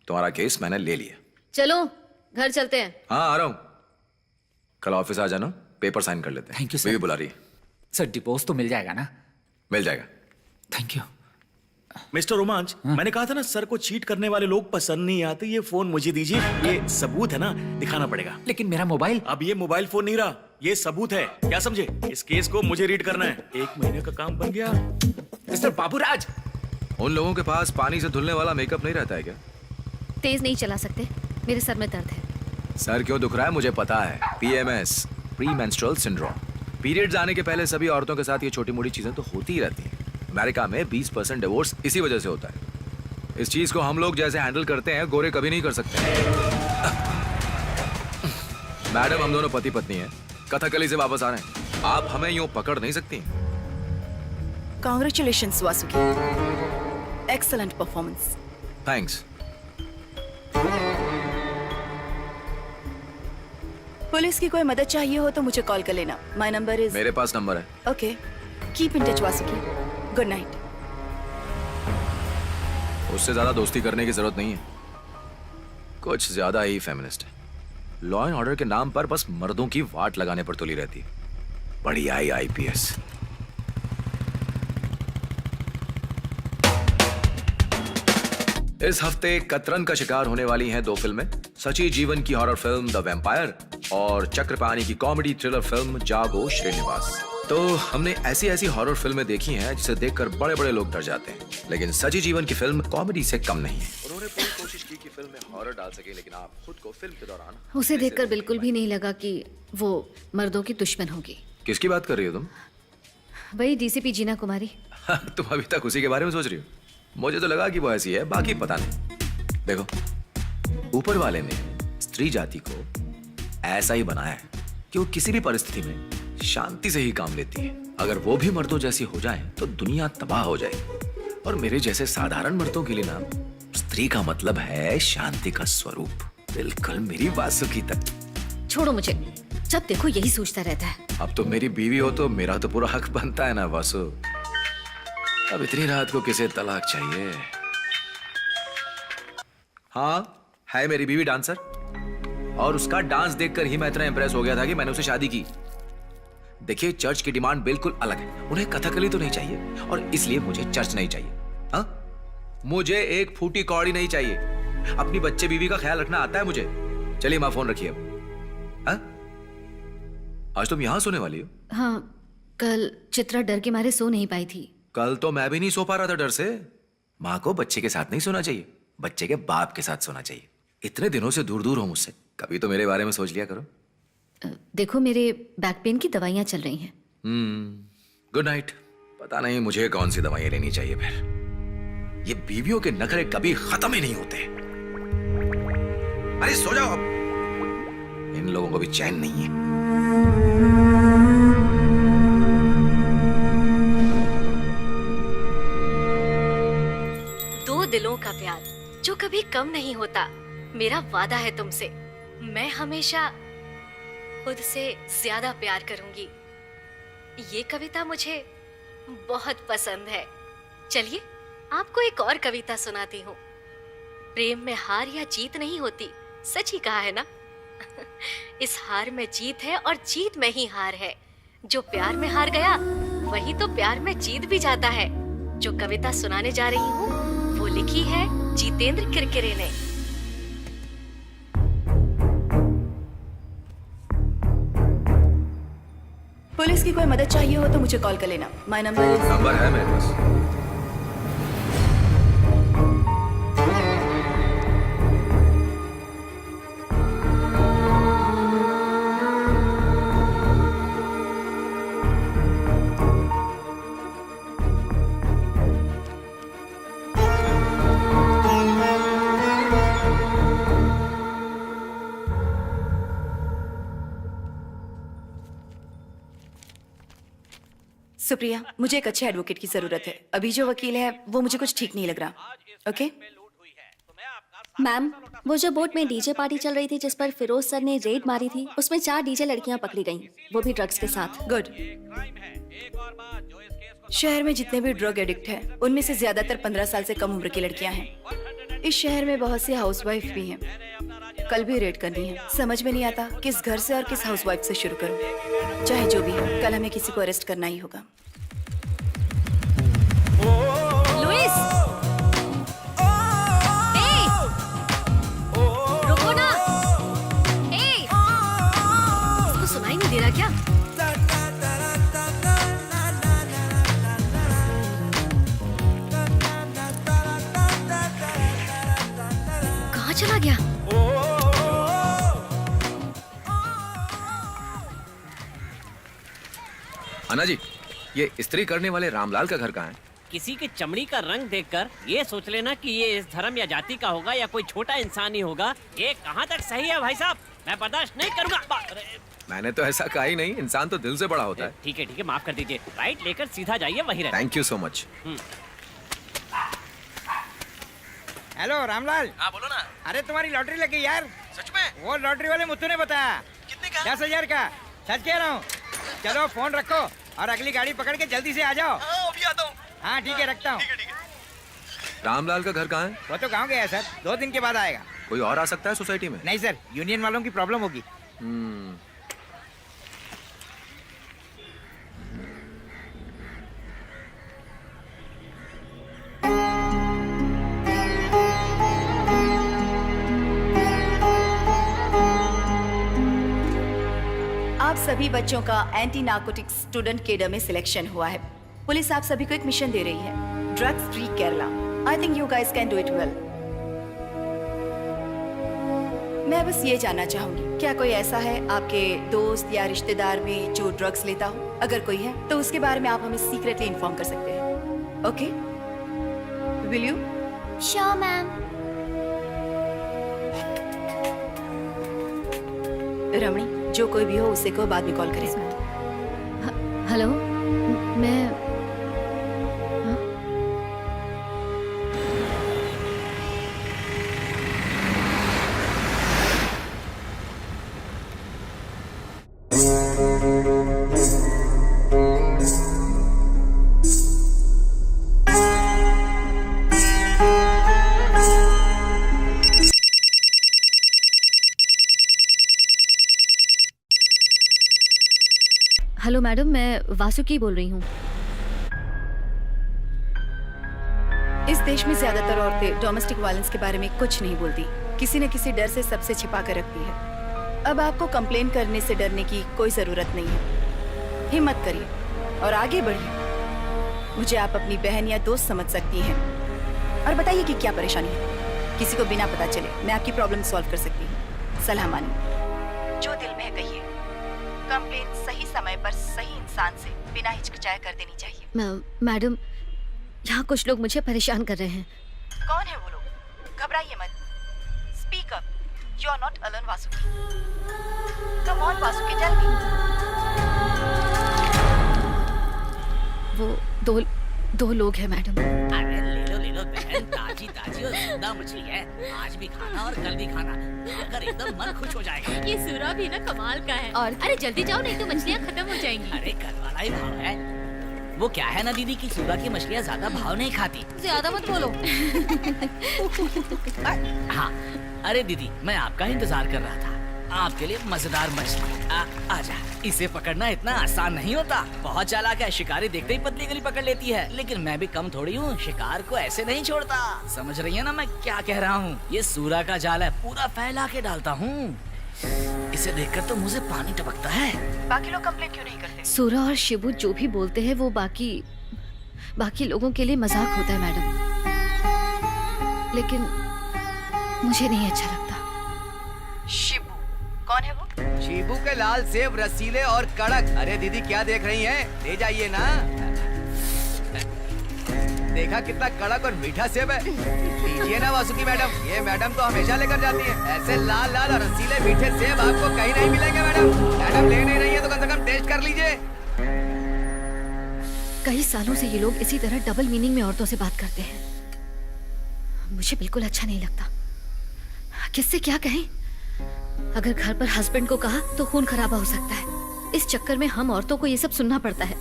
तुम्हारा केस मैंने ले लिया। चलो घर चलते हैं। हाँ आ रहा हूँ, कल ऑफिस आ जाना, पेपर साइन कर लेते हैं। Thank you, sir. बीवी बुला रही है। सर डिवोर्स तो मिल जाएगा ना? मिल जाएगा। Thank you. मिस्टर रोमांच, मैंने कहा था ना सर को चीट करने वाले लोग पसंद नहीं आते। ये फोन मुझे दीजिए, ये सबूत है ना, दिखाना पड़ेगा। लेकिन मेरा मोबाइल। अब ये मोबाइल फोन नहीं रहा, ये सबूत है, क्या समझे? इस केस को मुझे रीड करना है। 1 महीने का काम बन गया। मिस्टर बाबूराज, उन लोगों के पास पानी से धुलने वाला मेकअप नहीं रहता है क्या? तेज नहीं चला सकते, मेरे सर में दर्द है। सर क्यों दुख रहा है मुझे पता है। PMS, pre menstrual syndrome. Periods आने के पहले सभी औरतों के साथ ये छोटी मोटी चीजें तो होती ही रहती हैं। अमेरिका में 20% डिवोर्स इसी वजह से होता है। इस चीज को हम लोग जैसे हैंडल करते हैं, गोरे कभी नहीं कर सकते। मैडम, हम दोनों पति पत्नी हैं, कथकली से वापस आ रहे हैं, आप हमें यूं पकड़ नहीं सकती। Congratulations, Vasuki. Excellent performance. Thanks. Police की कोई मदद चाहिए हो तो मुझे कॉल कर लेना। My number is. मेरे पास नंबर है। Okay. Keep in touch, Vasuki. Good night. उससे ज्यादा दोस्ती करने की जरूरत नहीं है, कुछ ज्यादा ही फेमिनिस्ट है। लॉ एंड ऑर्डर के नाम पर बस मर्दों की वाट लगाने पर तुली रहती है। बड़ी आई IPS। इस हफ्ते कतरन का शिकार होने वाली हैं 2 फिल्में, सची जीवन की हॉरर फिल्म द वैम्पायर और चक्रपाणी की कॉमेडी थ्रिलर फिल्म जागो श्रीनिवास। तो हमने ऐसी हॉरर फिल्में देखी हैं जिसे देखकर बड़े बड़े लोग डर जाते हैं, लेकिन सची जीवन की फिल्म कॉमेडी से कम नहीं है। उन्होंने पूरी कोशिश की कि फिल्म में हॉरर डाल सके, लेकिन आप खुद को फिल्म के दौरान उसे देखकर बिल्कुल भी नहीं लगा कि वो मर्दों की दुश्मन होगी। किसकी बात कर रही हो तुम? वही DCP जीना कुमारी। तुम अभी तक उसी के बारे में सोच रही हो? मुझे तो लगा कि वो ऐसी है, बाकी पता नहीं। देखो, ऊपर वाले ने स्त्री जाति को ऐसा ही बनाया है कि वो किसी भी परिस्थिति में शांति से ही काम लेती है। अगर वो भी मर्दों जैसी हो जाए तो दुनिया तबाह हो जाएगी। और मेरे जैसे साधारण मर्दों के लिए ना, स्त्री का मतलब है शांति का स्वरूप। बिल्कुल मेरी वासुकी तक। छोड़ो मुझे, जब देखो यही सोचता रहता है। अब तो मेरी बीवी हो तो मेरा तो पूरा हक बनता है ना वासु। अब इतनी रात को किसे तलाक चाहिए? हाँ, है मेरी बीवी डांसर, और उसका डांस देखकर ही मैं इतना इंप्रेस हो गया था कि मैंने उसे शादी की। देखिए, चर्च की डिमांड बिल्कुल अलग है। उन्हें कथकली तो नहीं चाहिए, और इसलिए मुझे चर्च नहीं चाहिए। हाँ, मुझे एक फूटी कौड़ी नहीं चाहिए। अपनी बच्चे बीवी का ख्याल रखना आता है मुझे। चलिए मां, फोन रखिए अब। हाँ? आज तुम यहां सोने वाली हो? हाँ, कल चित्रा डर के मारे सो नहीं पाई थी। कल तो मैं भी नहीं सो पा रहा था डर से। माँ को बच्चे के साथ नहीं सोना चाहिए, बच्चे के बाप के साथ सोना चाहिए। इतने दिनों से दूर दूर हो मुझसे, कभी तो मेरे बारे में सोच लिया करो। देखो, मेरे बैक पेन की दवाइयाँ चल रही हैं। Good night. पता नहीं मुझे कौन सी दवाइयाँ लेनी चाहिए फिर। ये बीवियों के नखरे कभी खत्म ही नहीं होते। अरे सो जाओ अब, इन लोगों को भी चैन नहीं है। दिलों का प्यार जो कभी कम नहीं होता। मेरा वादा है तुमसे, मैं हमेशा खुद से ज्यादा प्यार करूंगी। ये कविता मुझे बहुत पसंद है। चलिए आपको एक और कविता सुनाती हूँ। प्रेम में हार या जीत नहीं होती, सच ही कहा है ना। इस हार में जीत है और जीत में ही हार है। जो प्यार में हार गया वही तो प्यार में जीत भी जाता है। जो कविता सुनाने जा रही हूँ वो लिखी है जितेंद्र किरकिरे ने। पुलिस की कोई मदद चाहिए हो तो मुझे कॉल कर लेना। माय नंबर है मेरे पास। सुप्रिया, मुझे एक अच्छे एडवोकेट की जरूरत है। अभी जो वकील है वो मुझे कुछ ठीक नहीं लग रहा। ओके मैम, वो जो बोट में डीजे पार्टी चल रही थी जिस पर फिरोज सर ने रेड मारी थी, उसमें 4 डीजे लड़कियां पकड़ी गईं, वो भी ड्रग्स के साथ। गुड। शहर में जितने भी ड्रग एडिक्ट हैं, उनमें से ज्यादातर 15 साल से कम उम्र की लड़कियां हैं। इस शहर में बहुत सी हाउसवाइफ भी हैं। कल भी रेड करनी है, समझ में नहीं आता किस घर से और किस हाउसवाइफ से शुरू करूं। चाहे जो भी हो, कल हमें किसी को अरेस्ट करना ही होगा। लुइस! ए! रुको ना! ए! इसको सुनाई नहीं दे रहा क्या? कहाँ चला गया? अन्ना जी, ये इस्त्री करने वाले रामलाल का घर कहाँ है? किसी की चमड़ी का रंग देखकर ये सोच लेना कि ये इस धर्म या जाति का होगा या कोई छोटा इंसान ही होगा। ये कहाँ तक सही है भाई साहब? मैं बर्दाश्त नहीं करूँगा। मैंने तो ऐसा कहा ही नहीं, इंसान तो दिल से बड़ा होता है। ठीक है, माफ कर दीजिए। राइट लेकर सीधा जाइए, वहीं रहे। Thank you so much. Hello Ramlal. हाँ बोलो ना। अरे तुम्हारी लॉटरी लग गई यार। सच में? वो लॉटरी वाले मुत्तू ने बताया। कितने का? 10,000 का। सच कह रहा हूँ। चलो फोन रखो और अगली गाड़ी पकड़ के जल्दी से आ जाओ। अभी आता हूँ। हाँ ठीक है, रखता हूँ। रामलाल का घर कहाँ है? वो तो गाँव गया है सर, 2 दिन के बाद आएगा। कोई और आ सकता है सोसाइटी में? नहीं सर, यूनियन वालों की प्रॉब्लम होगी। आप सभी बच्चों का एंटी नार्कोटिक्स स्टूडेंट केडर में सिलेक्शन हुआ है। पुलिस आप सभी को एक मिशन दे रही है, drugs free Kerala. I think you guys can do it well. मैं बस ये जानना चाहूंगी, क्या कोई ऐसा है आपके दोस्त या रिश्तेदार में जो ड्रग्स लेता हो? अगर कोई है तो उसके बारे में आप हमें सीक्रेटली इन्फॉर्म कर सकते हैं। Okay, will you? Sure ma'am. रमणी, जो कोई भी हो उसे को बाद में कॉल करें। हेलो, मैं हेलो मैडम, मैं वासुकी बोल रही हूँ। इस देश में ज्यादातर औरतें डोमेस्टिक वायलेंस के बारे में कुछ नहीं बोलती, किसी न किसी डर से सबसे छिपा कर रखती है। अब आपको कंप्लेन करने से डरने की कोई जरूरत नहीं है। हिम्मत करिए और आगे बढ़िए। मुझे आप अपनी बहन या दोस्त समझ सकती हैं। और बताइए कि क्या परेशानी है। किसी को बिना पता चले मैं आपकी प्रॉब्लम सॉल्व कर सकती हूँ। सलाह मानिए, जो दिल में है कहिए। कंप्लेन सही समय पर सही इंसान से बिना हिचकिचाए कर देनी चाहिए। मैडम, यहाँ कुछ लोग मुझे परेशान कर रहे हैं। कौन है वो लोग? घबराइए मत। Speak up. You are not alone Vasuki. Come on Vasuki, tell me. वो दो लोग हैं मैडम। अरे ले लो बहन, ताजी ताजी और जिंदा मछली है। आज भी खाना और कल भी खाना, अगर एकदम मन खुश हो जाएगा। ये सूरा भी ना कमाल का है। और अरे जल्दी जाओ नहीं तो मछलियाँ खत्म हो जाएंगी। अरे कल वाला ही भाव है। वो क्या है ना दीदी की सूरा की मछलियाँ ज्यादा भाव नहीं खाती। ज्यादा मत बोलो। हाँ, अरे दीदी मैं आपका इंतजार कर रहा था। आपके लिए मजेदार मछली। आजा। इसे पकड़ना इतना आसान नहीं होता। बहुत चालाक है, शिकारी देखते ही पतली गली पकड़ लेती है। लेकिन मैं भी कम थोड़ी हूँ, शिकार को ऐसे नहीं छोड़ता। समझ रही है ना मैं क्या कह रहा हूँ? ये सूरा का जाल है, पूरा फैला के डालता हूँ। इसे देखकर तो मुझे पानी टपकता है। बाकी लोग कंप्लेन क्यों नहीं करते? सूरा और शिबू जो भी बोलते हैं वो बाकी लोगों के लिए मजाक होता है मैडम, लेकिन मुझे नहीं अच्छा लगता। शिबू कौन है वो? शिबू के लाल सेब रसीले और कड़क। अरे दीदी क्या देख रही हैं? ले जाइए ना। देखा कितना कड़क और मीठा सेब है। लीजिए ना वासुकी मैडम, ये मैडम तो हमेशा लेकर जाती है। ऐसे लाल लाल और रसीले मीठे सेब आपको कहीं नहीं मिलेंगे मैडम। मैडम ले नहीं रही है तो कम से कम टेस्ट कर लीजिए। कई सालों से ये लोग इसी तरह डबल मीनिंग में औरतों से बात करते हैं। मुझे बिल्कुल अच्छा नहीं लगता। किससे क्या कहें? अगर घर पर हस्बैंड को कहा तो खून खराबा हो सकता है। इस चक्कर में हम औरतों को ये सब सुनना पड़ता है।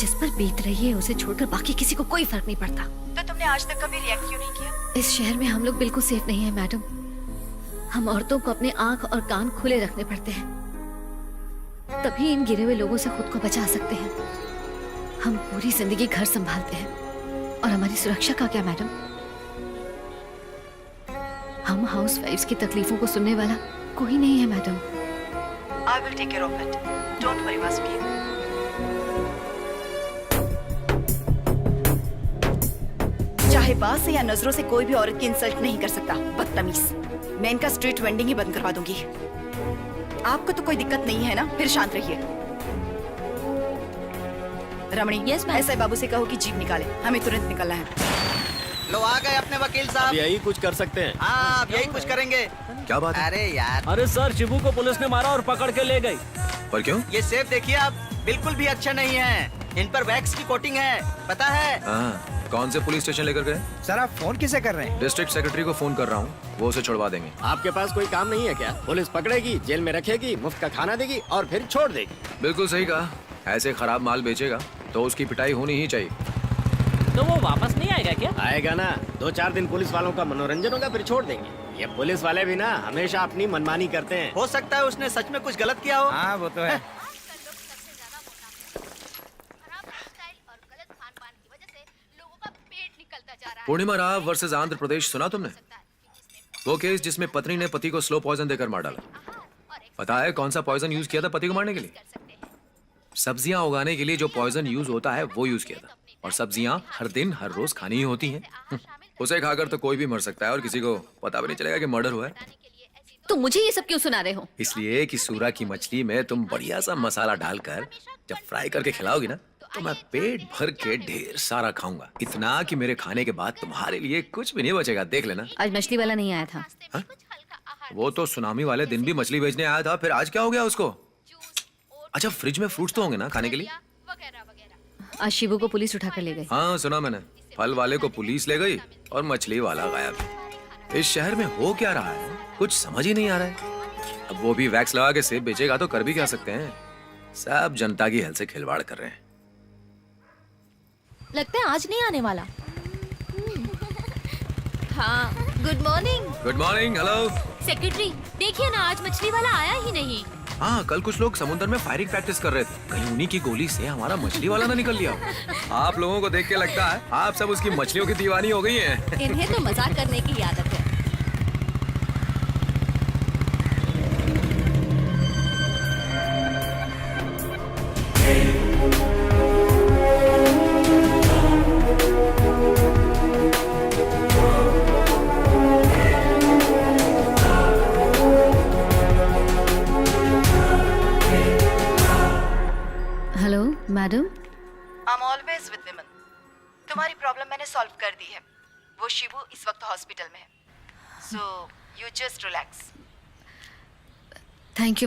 जिस पर बीत रही है उसे छोड़कर बाकी किसी को कोई फर्क नहीं पड़ता। तो तुमने आज तक कभी रिएक्ट क्यों नहीं किया? इस शहर में हम लोग बिल्कुल सेफ नहीं है मैडम। हम औरतों को अपने आंख और कान खुले रखने पड़ते हैं, तभी इन गिरे हुए लोगों से खुद को बचा सकते हैं। हम पूरी जिंदगी घर संभालते हैं और हमारी सुरक्षा का क्या मैडम? हम हाउस वाइफ्स की तकलीफों को सुनने वाला कोई नहीं है madam. I will take care of it. Don't worry, Vasuki. चाहे बात से या नजरों से कोई भी औरत की इंसल्ट नहीं कर सकता, बदतमीज। मैं इनका स्ट्रीट वेंडिंग ही बंद करवा दूंगी। आपको तो कोई दिक्कत नहीं है ना? फिर शांत रहिए। रमणी, ऐसे बाबू से कहो कि जीप निकाले, हमें तुरंत निकलना है। लो आ गए अपने वकील साहब। यही कुछ कर सकते हैं। हाँ अब यही कुछ करेंगे। क्या बात है? अरे यार, अरे सर, शिबू को पुलिस ने मारा और पकड़ के ले गई। पर क्यों? ये सेब देखिए आप, बिल्कुल भी अच्छा नहीं है। इन पर वैक्स की कोटिंग है, पता है? हाँ, कौन से पुलिस स्टेशन लेकर गए? सर आप फोन किसे कर रहे हैं? डिस्ट्रिक्ट सेक्रेटरी को फोन कर रहा हूँ, वो उसे छुड़वा देंगे। आपके पास कोई काम नहीं है क्या? पुलिस पकड़ेगी, जेल में रखेगी, मुफ्त का खाना देगी और फिर छोड़ देगी। बिल्कुल सही कहा। ऐसे खराब माल बेचेगा तो उसकी पिटाई होनी ही चाहिए। तो वो वापस नहीं आएगा क्या? आएगा ना, 2-4 दिन पुलिस वालों का मनोरंजन होगा, फिर छोड़ देंगे। ये पुलिस वाले भी ना हमेशा अपनी मनमानी करते हैं। हो सकता है उसने सच में कुछ गलत किया हो। हाँ वो तो है। पूर्णिमा राव वर्सेस आंध्र प्रदेश सुना तुमने? वो केस जिसमें पत्नी ने पति को स्लो पॉइजन देकर मार डाला। पता है कौन सा पॉइजन यूज किया था पति को मारने के लिए? सब्जियां उगाने के लिए जो पॉइजन यूज होता है वो यूज किया था। और सब्जियां हर दिन हर रोज खानी ही होती हैं। उसे खाकर तो कोई भी मर सकता है और किसी को पता भी नहीं चलेगा कि मर्डर हुआ है। तो मुझे ये सब क्यों सुना रहे हो? इसलिए कि सूरा की मछली में तुम बढ़िया सा मसाला डालकर जब फ्राई करके खिलाओगी ना, तो मैं पेट भर के ढेर सारा खाऊंगा। इतना कि मेरे खाने के बाद तुम्हारे लिए कुछ भी नहीं बचेगा, देख लेना। आज मछली वाला नहीं आया था। हा? वो तो सुनामी वाले दिन भी मछली बेचने आया था, फिर आज क्या हो गया उसको? अच्छा, फ्रिज में फ्रूट्स तो होंगे ना खाने के लिए? आज शिबू को पुलिस उठा कर ले गई। हाँ सुना मैंने, फल वाले को पुलिस ले गई और मछली वाला गायब। इस शहर में हो क्या रहा है कुछ समझ ही नहीं आ रहा है। अब वो भी वैक्स लगा के सेब बेचेगा तो कर भी क्या सकते हैं। सब जनता की हेल्थ से खिलवाड़ कर रहे हैं। लगता है आज नहीं आने वाला। हाँ, good morning. Good morning, hello. Secretary, देखिए ना, आज मछली वाला आया ही नहीं। हाँ, कल कुछ लोग समुद्र में फायरिंग प्रैक्टिस कर रहे थे, कहीं उन्हीं की गोली से हमारा मछली वाला ना निकल लिया हो। आप लोगों को देख के लगता है आप सब उसकी मछलियों की दीवानी हो गई हैं। इन्हें तो मजाक करने की आदत है। Hello madam. I'm always with women. तुम्हारी प्रॉब्लम मैंने सॉल्व कर दी है। वो शिबू इस वक्त हॉस्पिटल में है। So you just relax. Thank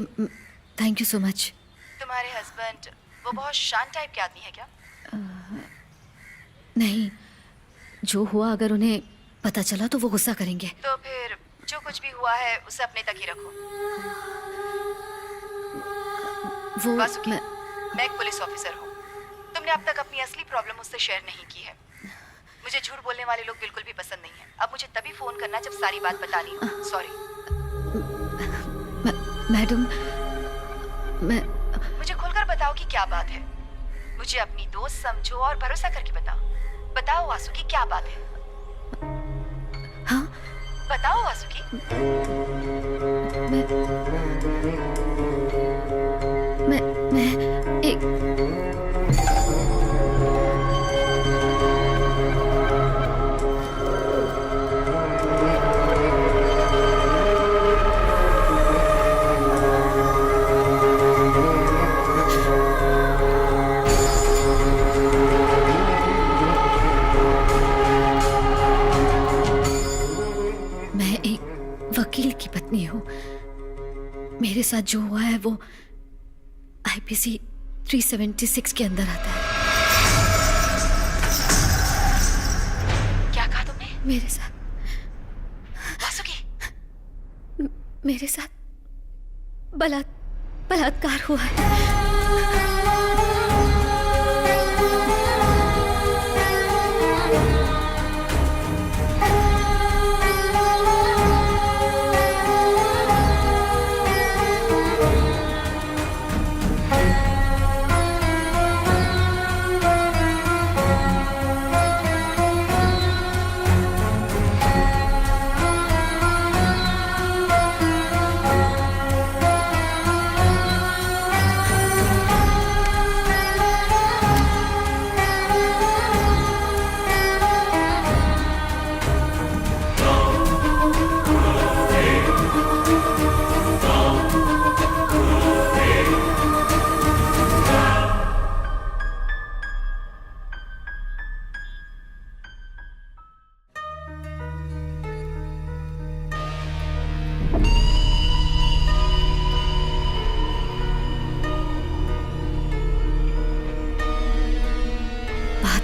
you so much. तुम्हारे हस्बैंड वो बहुत शांत टाइप के आदमी है क्या? नहीं, जो हुआ अगर उन्हें पता चला तो वो गुस्सा करेंगे। तो फिर जो कुछ भी हुआ है उसे अपने तक ही रखो। वो वासुकी, मैं एक पुलिस ऑफिसर हूँ। तुमने अब तक अपनी असली प्रॉब्लम मुझसे शेयर नहीं की है। मुझे झूठ बोलने वाले लोग बिल्कुल भी पसंद नहीं है। अब मुझे तभी फोन करना जब सारी बात बतानी हो। सॉरी। मैडम, मैं मुझे खुलकर बताओ कि क्या बात है। मुझे अपनी दोस्त समझो और भरोसा करके बताओ। बताओ वासुकी, क्या बात है? हाँ? बताओ वासुकी। मैं एक वकील की पत्नी हूँ। मेरे साथ जो हुआ है वो IPC 376 के अंदर आता है। क्या कहा तुमने? मेरे साथ वासुकी, मेरे साथ बलात्कार हुआ है।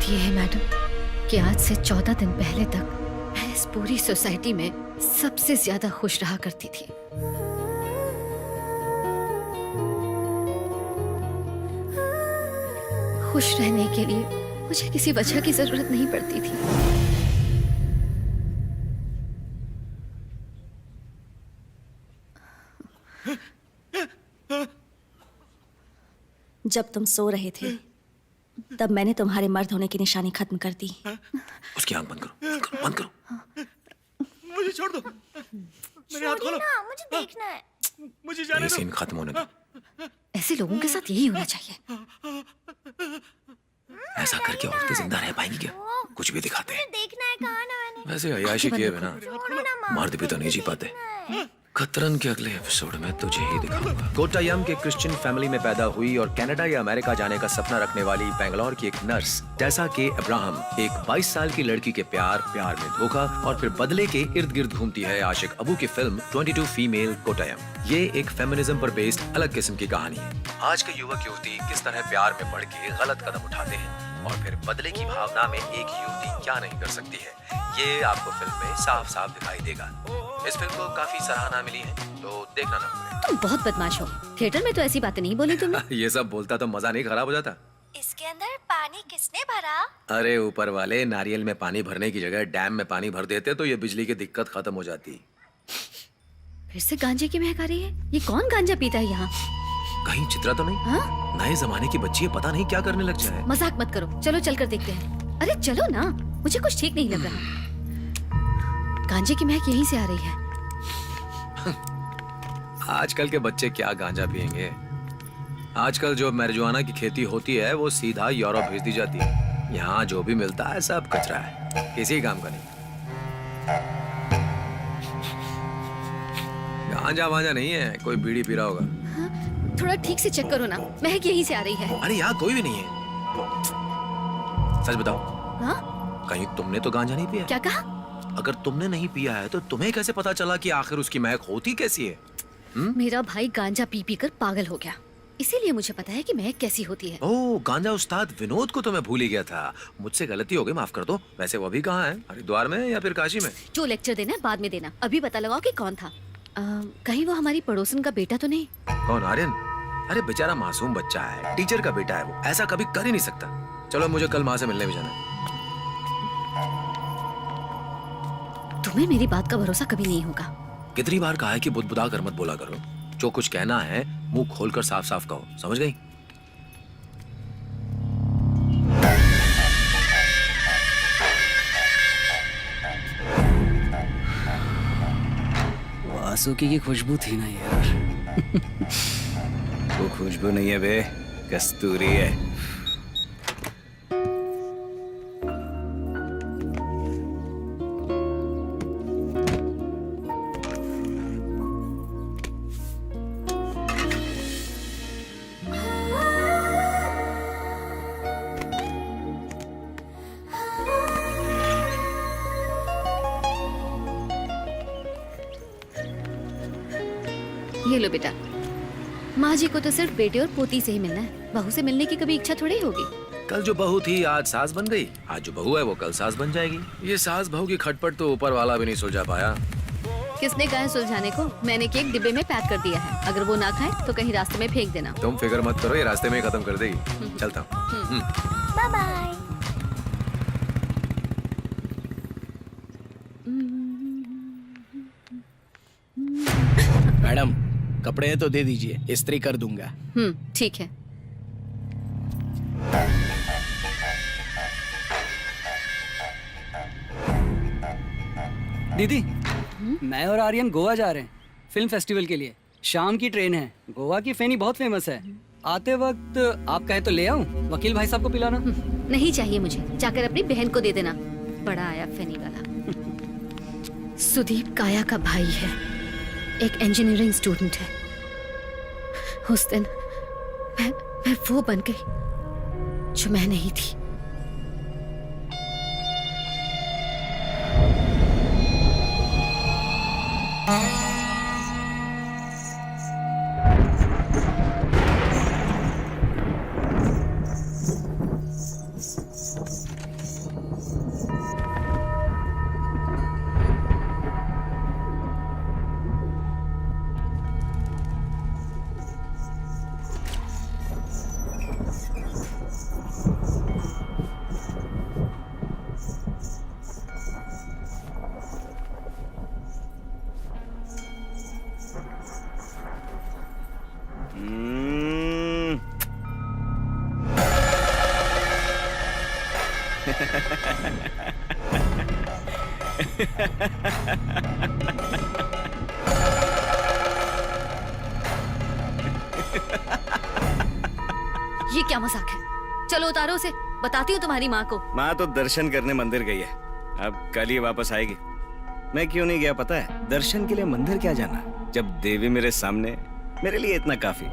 बात यह है मैडम कि आज से 14 दिन पहले तक मैं इस पूरी सोसाइटी में सबसे ज्यादा खुश रहा करती थी। खुश रहने के लिए मुझे किसी वजह की जरूरत नहीं पड़ती थी। जब तुम सो रहे थे तब मैंने तुम्हारे मर्द होने की निशानी खत्म कर दी। उसकी आंख बंद करो, बंद करो। मुझे छोड़ दो, मेरे हाथ खोलो। ना, मुझे देखना है। मुझे जाने ये दो। सीन खत्म होने दो। ऐसे लोगों के साथ यही होना चाहिए। ऐसा करके औरतें जिंदा रह पाएंगी क्या? कुछ भी दिखाते हैं। देखना है, कहा ना मैंने। वैसे अयाशी किए बिना छोड़ो ना माँ। मर्द भी तो नहीं जी पाते। खतरन के अगले एपिसोड में तुझे ही दिखाऊंगा। कोट्टायम के क्रिश्चियन फैमिली में पैदा हुई और कनाडा या अमेरिका जाने का सपना रखने वाली बेंगलोर की एक नर्स टेसा के अब्राहम एक 22 साल की लड़की के प्यार में धोखा और फिर बदले के इर्द गिर्द घूमती है आशिक अबू की फिल्म 22 फीमेल कोट्टायम। ये एक फेमिनिज्म पर बेस्ड अलग किस्म की कहानी है। आज के युवक युवती किस तरह प्यार में पड़ के गलत कदम उठाते हैं और फिर बदले की भावना में एक युवती क्या नहीं कर सकती है, ये आपको फिल्म में साफ साफ दिखाई देगा। इस फिल्म को काफी सराहना मिली है, तो देखना ना भूलें। तुम बहुत बदमाश हो। थिएटर में तो ऐसी बातें नहीं बोली तुमने। ये सब बोलता तो मजा नहीं खराब हो जाता। इसके अंदर पानी किसने भरा? अरे ऊपर वाले, नारियल में पानी भरने की जगह डैम में पानी भर देते तो ये बिजली की दिक्कत खत्म हो जाती। फिर से गांजे की महक आ रही है। ये कौन गांजा पीता है यहाँ? कहीं चित्रा तो नहीं? हाँ? नए जमाने की बच्ची है, पता नहीं क्या करने लग जाए। मजाक मत करो, चलो चलकर देखते हैं। अरे चलो ना, मुझे कुछ ठीक नहीं लग रहा। गांजे की महक यहीं से आ रही है। आजकल के बच्चे क्या गांजा पियेंगे? आजकल जो मैरिजुआना की खेती होती है वो सीधा यूरोप भेज दी जाती है। यहाँ जो भी मिलता है सब कचरा है, किसी काम का नहीं। गांजा वांजा नहीं है, कोई बीड़ी पी रहा होगा। हाँ, थोड़ा ठीक से चेक करो ना, महक यहीं से आ रही है। अरे यहाँ कोई भी नहीं है। सच बताओ, हाँ? कहीं तुमने तो गांजा नहीं पिया? क्या कहा? अगर तुमने नहीं पिया है तो तुम्हें कैसे पता चला कि आखिर उसकी महक होती कैसी है? मेरा भाई गांजा पी पी कर पागल हो गया, इसीलिए मुझे पता है कि महक कैसी होती है। ओह, गांजा उस्ताद विनोद को तो मैं भूल ही गया था। मुझसे गलती हो गई, माफ कर दो। वैसे वो अभी कहाँ है? हरिद्वार में या फिर काशी में? जो लेक्चर देना है बाद में देना, अभी पता लगाओ कि कौन था। कहीं वो हमारी पड़ोसन का बेटा तो नहीं? कौन, आर्यन? अरे बेचारा मासूम बच्चा है, टीचर का बेटा है, वो ऐसा कभी कर ही नहीं सकता। चलो मुझे कल माँ से मिलने भी जाना है। तुम्हें मेरी बात का भरोसा कभी नहीं होगा। कितनी बार कहा है कि बुदबुदा कर मत बोला करो। जो कुछ कहना है मुंह खोलकर साफ साफ कहो, समझ गई? वासुकी की खुशबू थी ना यार। वो खुशबू नहीं है बे, कस्तूरी है। ये लो बेटा, माँ जी को तो सिर्फ बेटे और पोती से ही मिलना है, बहू से मिलने की कभी इच्छा थोड़ी होगी। कल जो बहू थी आज सास बन गई, आज जो बहू है वो कल सास बन जाएगी। ये सास बहू की खटपट तो ऊपर वाला भी नहीं सुलझा पाया। किसने कहा है सुलझाने को? मैंने केक डिब्बे में पैक कर दिया है, अगर वो ना खाए तो कहीं रास्ते में फेंक देना। तुम फिक्र मत करो, ये रास्ते में ही खत्म कर देगी। चलता हूँ। Bye bye. मैडम, कपड़े तो दे दीजिए, इस्त्री कर दूंगा। ठीक है। दीदी, मैं और आर्यन गोवा जा रहे हैं फिल्म फेस्टिवल के लिए। शाम की ट्रेन है। गोवा की फेनी बहुत फेमस है। आते वक्त आप कहे तो ले आऊं? वकील भाई साहब को पिलाना। नहीं चाहिए मुझे, जाकर अपनी बहन को दे देना। बड़ा आया फेनी वाला। सुदीप काया का भाई है, एक इंजीनियरिंग स्टूडेंट है। उस दिन मैं वो बन गई जो मैं नहीं थी। ये क्या मजाक है? चलो उतारो उसे, बताती हूँ तुम्हारी माँ को। माँ तो दर्शन करने मंदिर गई है, अब कल ही वापस आएगी। मैं क्यों नहीं गया पता है? दर्शन के लिए मंदिर क्या जाना, जब देवी मेरे सामने, मेरे लिए इतना काफी।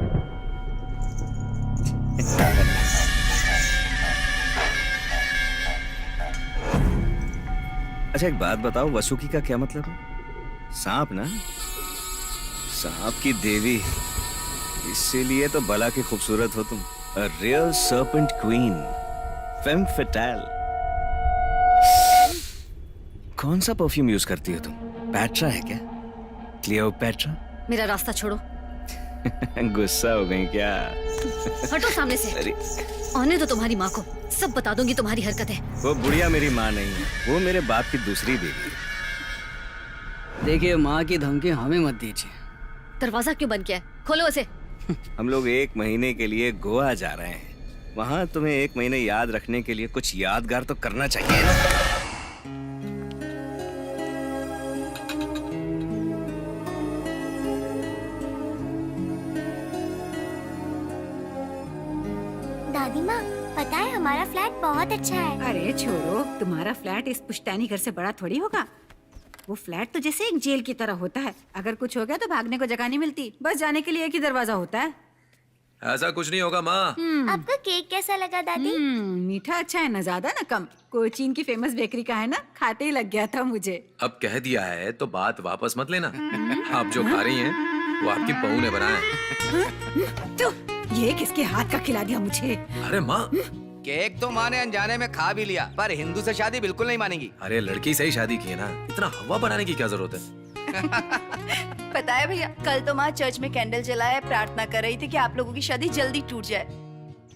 अच्छा एक बात बताओ, वसुकी का क्या मतलब है? सांप ना, सांप की देवी, इसीलिए तो बला की खूबसूरत हो तुम। A real serpent queen, femme fatale। कौन सा परफ्यूम यूज करती हो तुम? पैट्रा है क्या? क्लियोपैट्रा? मेरा रास्ता छोड़ो। गुस्सा हो गई क्या? हटो सामने से। अरे आने दो तुम्हारी माँ को, सब बता दूंगी तुम्हारी हरकतें। वो बुढ़िया मेरी माँ नहीं है, वो मेरे बाप की दूसरी बीवी है। देखिए माँ की धमकी हमें मत दीजिए। दरवाजा क्यों बंद किया है? खोलो उसे। हम लोग 1 महीने के लिए गोवा जा रहे हैं, वहाँ तुम्हें 1 महीने याद रखने के लिए कुछ यादगार तो करना चाहिए ना। दादी माँ, पता है हमारा फ्लैट बहुत अच्छा है। अरे छोड़ो, तुम्हारा फ्लैट इस पुश्तैनी घर से बड़ा थोड़ी होगा। वो फ्लैट तो जैसे एक जेल की तरह होता है, अगर कुछ हो गया तो भागने को जगह नहीं मिलती, बस जाने के लिए एक ही दरवाजा होता है। ऐसा कुछ नहीं होगा माँ। आपको केक कैसा लगा दादी? मीठा अच्छा है, ना ज्यादा ना कम। कोचीन की फेमस बेकरी का है ना, खाते ही लग गया था मुझे। अब कह दिया है तो बात वापस मत लेना। आप जो खा रही हैं वो आपकी बहू ने बनाया है। तो ये किसके हाथ का खिला दिया मुझे? अरे माँ, केक तो माँ ने अनजाने में खा भी लिया, पर हिंदू से शादी बिल्कुल नहीं मानेगी। अरे लड़की से ही शादी की है ना, इतना हवा बनाने की क्या जरूरत है? पता है भैया, कल तो माँ चर्च में कैंडल जलाए प्रार्थना कर रही थी कि आप लोगों की शादी जल्दी टूट जाए।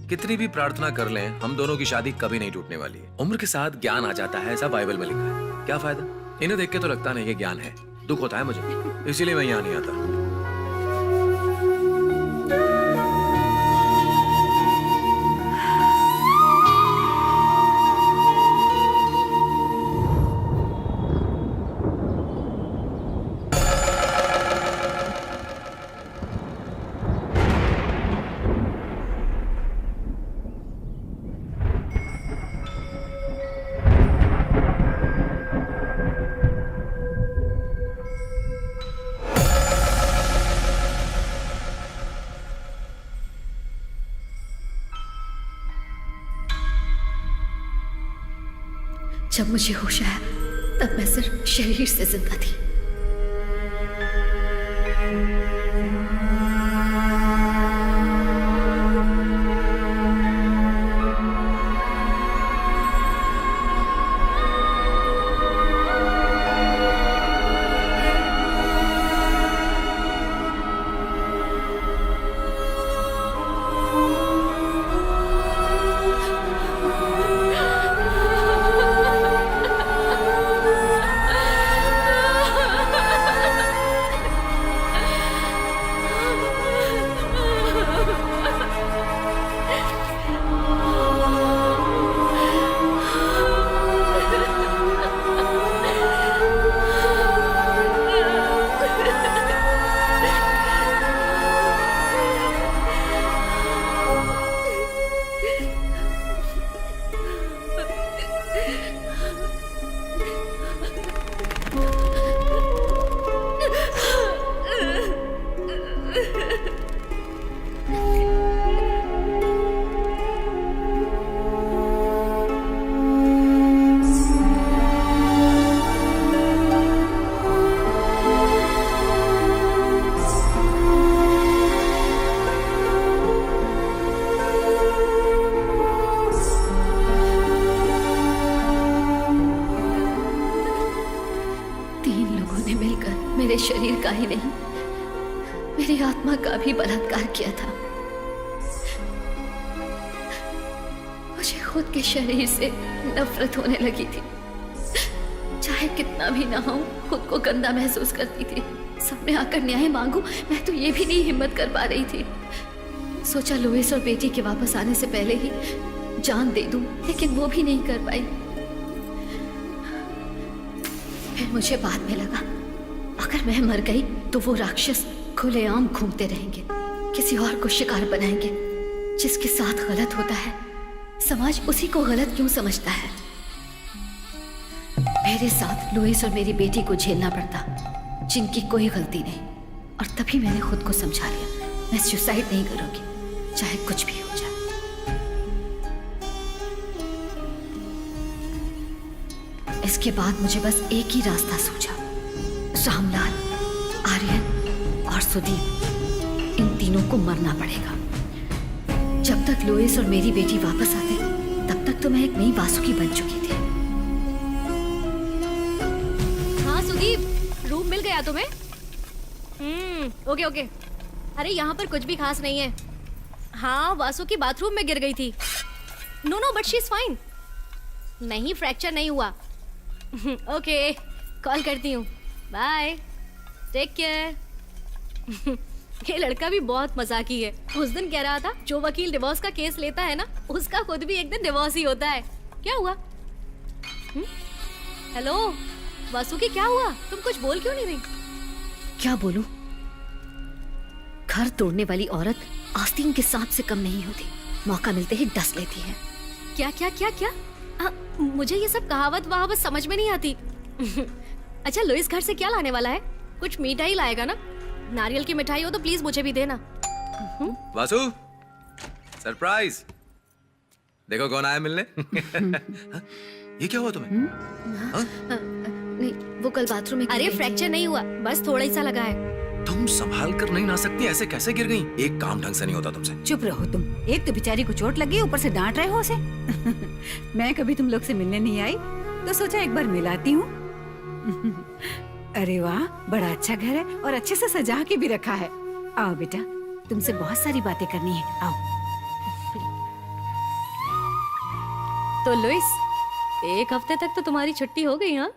कितनी भी प्रार्थना कर लें, हम दोनों की शादी कभी नहीं टूटने वाली है। उम्र के साथ ज्ञान आ जाता है, ऐसा बाइबल में लिखा है। क्या फायदा? इन्हें देख के तो लगता नहीं कि ज्ञान है, दुख होता है मुझे, इसीलिए मैं यहाँ नहीं आता। जब मुझे होश आया तब मैं सिर्फ शरीर से जिंदा थी। मेरे शरीर का ही नहीं, मेरी आत्मा का भी बलात्कार किया था। मुझे खुद के शरीर से नफरत होने लगी थी। चाहे कितना भी ना हो, खुद को गंदा महसूस करती थी। सामने आकर न्याय मांगू, मैं तो ये भी नहीं हिम्मत कर पा रही थी। सोचा लुइस और बेटी के वापस आने से पहले ही जान दे दूं, लेकिन वो भी नहीं कर पाई। फिर मुझे बाद में लगा अगर मैं मर गई तो वो राक्षस खुलेआम घूमते रहेंगे, किसी और को शिकार बनाएंगे। जिसके साथ गलत होता है समाज उसी को गलत क्यों समझता है? मेरे साथ लुइस और मेरी बेटी को झेलना पड़ता जिनकी कोई गलती नहीं, और तभी मैंने खुद को समझा लिया मैं सुसाइड नहीं करूंगी, चाहे कुछ भी हो जाए। इसके बाद मुझे बस एक ही रास्ता सूझा, रामलाल, आर्यन और सुदीप, इन तीनों को मरना पड़ेगा। जब तक लुइस और मेरी बेटी वापस आते तब तक तो मैं एक नई वासुकी बन चुकी थी। हाँ सुदीप, रूम मिल गया तुम्हें? Okay okay. अरे यहाँ पर कुछ भी खास नहीं है। हाँ, वासुकी बाथरूम में गिर गई थी। No but she is fine. नहीं, फ्रैक्चर नहीं हुआ। ओके, कॉल करती हूँ। Bye, take care. ये लड़का भी बहुत मजाकी है। उस दिन कह रहा था जो वकील डिवोर्स का केस लेता है ना, उसका खुद भी एक दिन डिवोर्स ही होता है। क्या हुआ? हेलो वासुकी, क्या हुआ? तुम कुछ बोल क्यों नहीं रही? क्या बोलूं? घर तोड़ने वाली औरत आस्तीन के सांप से कम नहीं होती, मौका मिलते ही डस लेती है। क्या क्या क्या क्या? मुझे ये सब कहावत वहावत समझ में नहीं आती। अच्छा, लुइस घर से क्या लाने वाला है? कुछ मीठा ही लाएगा ना? नारियल की मिठाई हो तो प्लीज मुझे भी देना। वासु, सरप्राइज! देखो कौन आया मिलने। ये क्या हुआ तुम्हें? नहीं, वो कल बाथरूम में। अरे फ्रैक्चर नहीं हुआ, बस थोड़ा ही सा लगा है। तुम संभाल कर नहीं ना सकती, ऐसे कैसे गिर गई? एक काम ढंग से नहीं होता तुमसे। चुप रहो तुम। एक तो बेचारी को चोट लगी, ऊपर से डांट रहे हो उसे। मैं कभी तुम लोग से मिलने नहीं आई तो सोचा एक बार मिलाती हूँ। अरे वाह, बड़ा अच्छा घर है और अच्छे से सजा के भी रखा है। आओ बेटा, तुमसे बहुत सारी बातें करनी है, आओ। तो लुइस, एक हफ्ते तक तो तुम्हारी छुट्टी हो गई, हाँ?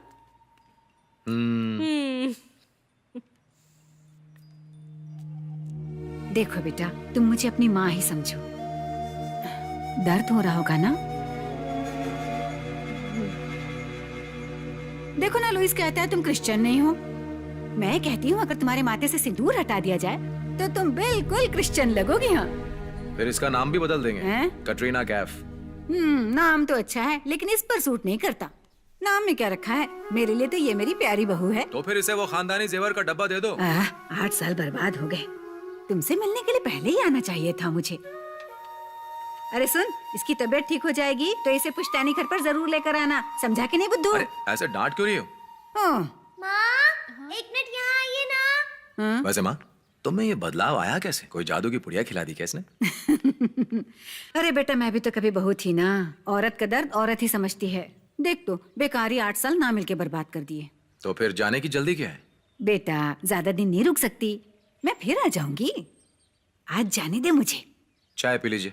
देखो बेटा, तुम मुझे अपनी माँ ही समझो। दर्द हो रहा होगा ना? देखो ना, लुइस कहता है तुम क्रिश्चियन नहीं हो। मैं कहती हूँ अगर तुम्हारे माथे से सिंदूर हटा दिया जाए तो तुम बिल्कुल क्रिश्चियन लगोगी। हाँ, फिर इसका नाम भी बदल देंगे, कटरीना कैफ। नाम तो अच्छा है लेकिन इस पर सूट नहीं करता। नाम में क्या रखा है? मेरे लिए तो ये मेरी प्यारी बहू है। तो फिर इसे वो खानदानी जेवर का डब्बा दे दो। 8 साल बर्बाद हो गए। तुमसे मिलने के लिए पहले ही आना चाहिए था मुझे। अरे सुन, इसकी तबीयत ठीक हो जाएगी तो इसे पुश्तैनी घर पर जरूर लेकर आना, समझा कि नहीं बुद्धू? ऐसे डांट क्यों रही हो? माँ, एक मिनट यहाँ आइए ना। वैसे माँ, तुम्हें ये बदलाव आया कैसे? कोई जादू की पुड़िया खिला दी क्या इसने? अरे बेटा, मैं भी तो कभी बहू थी ना। औरत का दर्द औरत ही समझती है। देख तो, बेकारी 8 साल ना मिलके बर्बाद कर दिए। तो फिर जाने की जल्दी क्या है? बेटा, ज्यादा दिन नहीं रुक सकती, मैं फिर आ जाऊंगी। आज जाने दे मुझे। चाय पी लीजिए।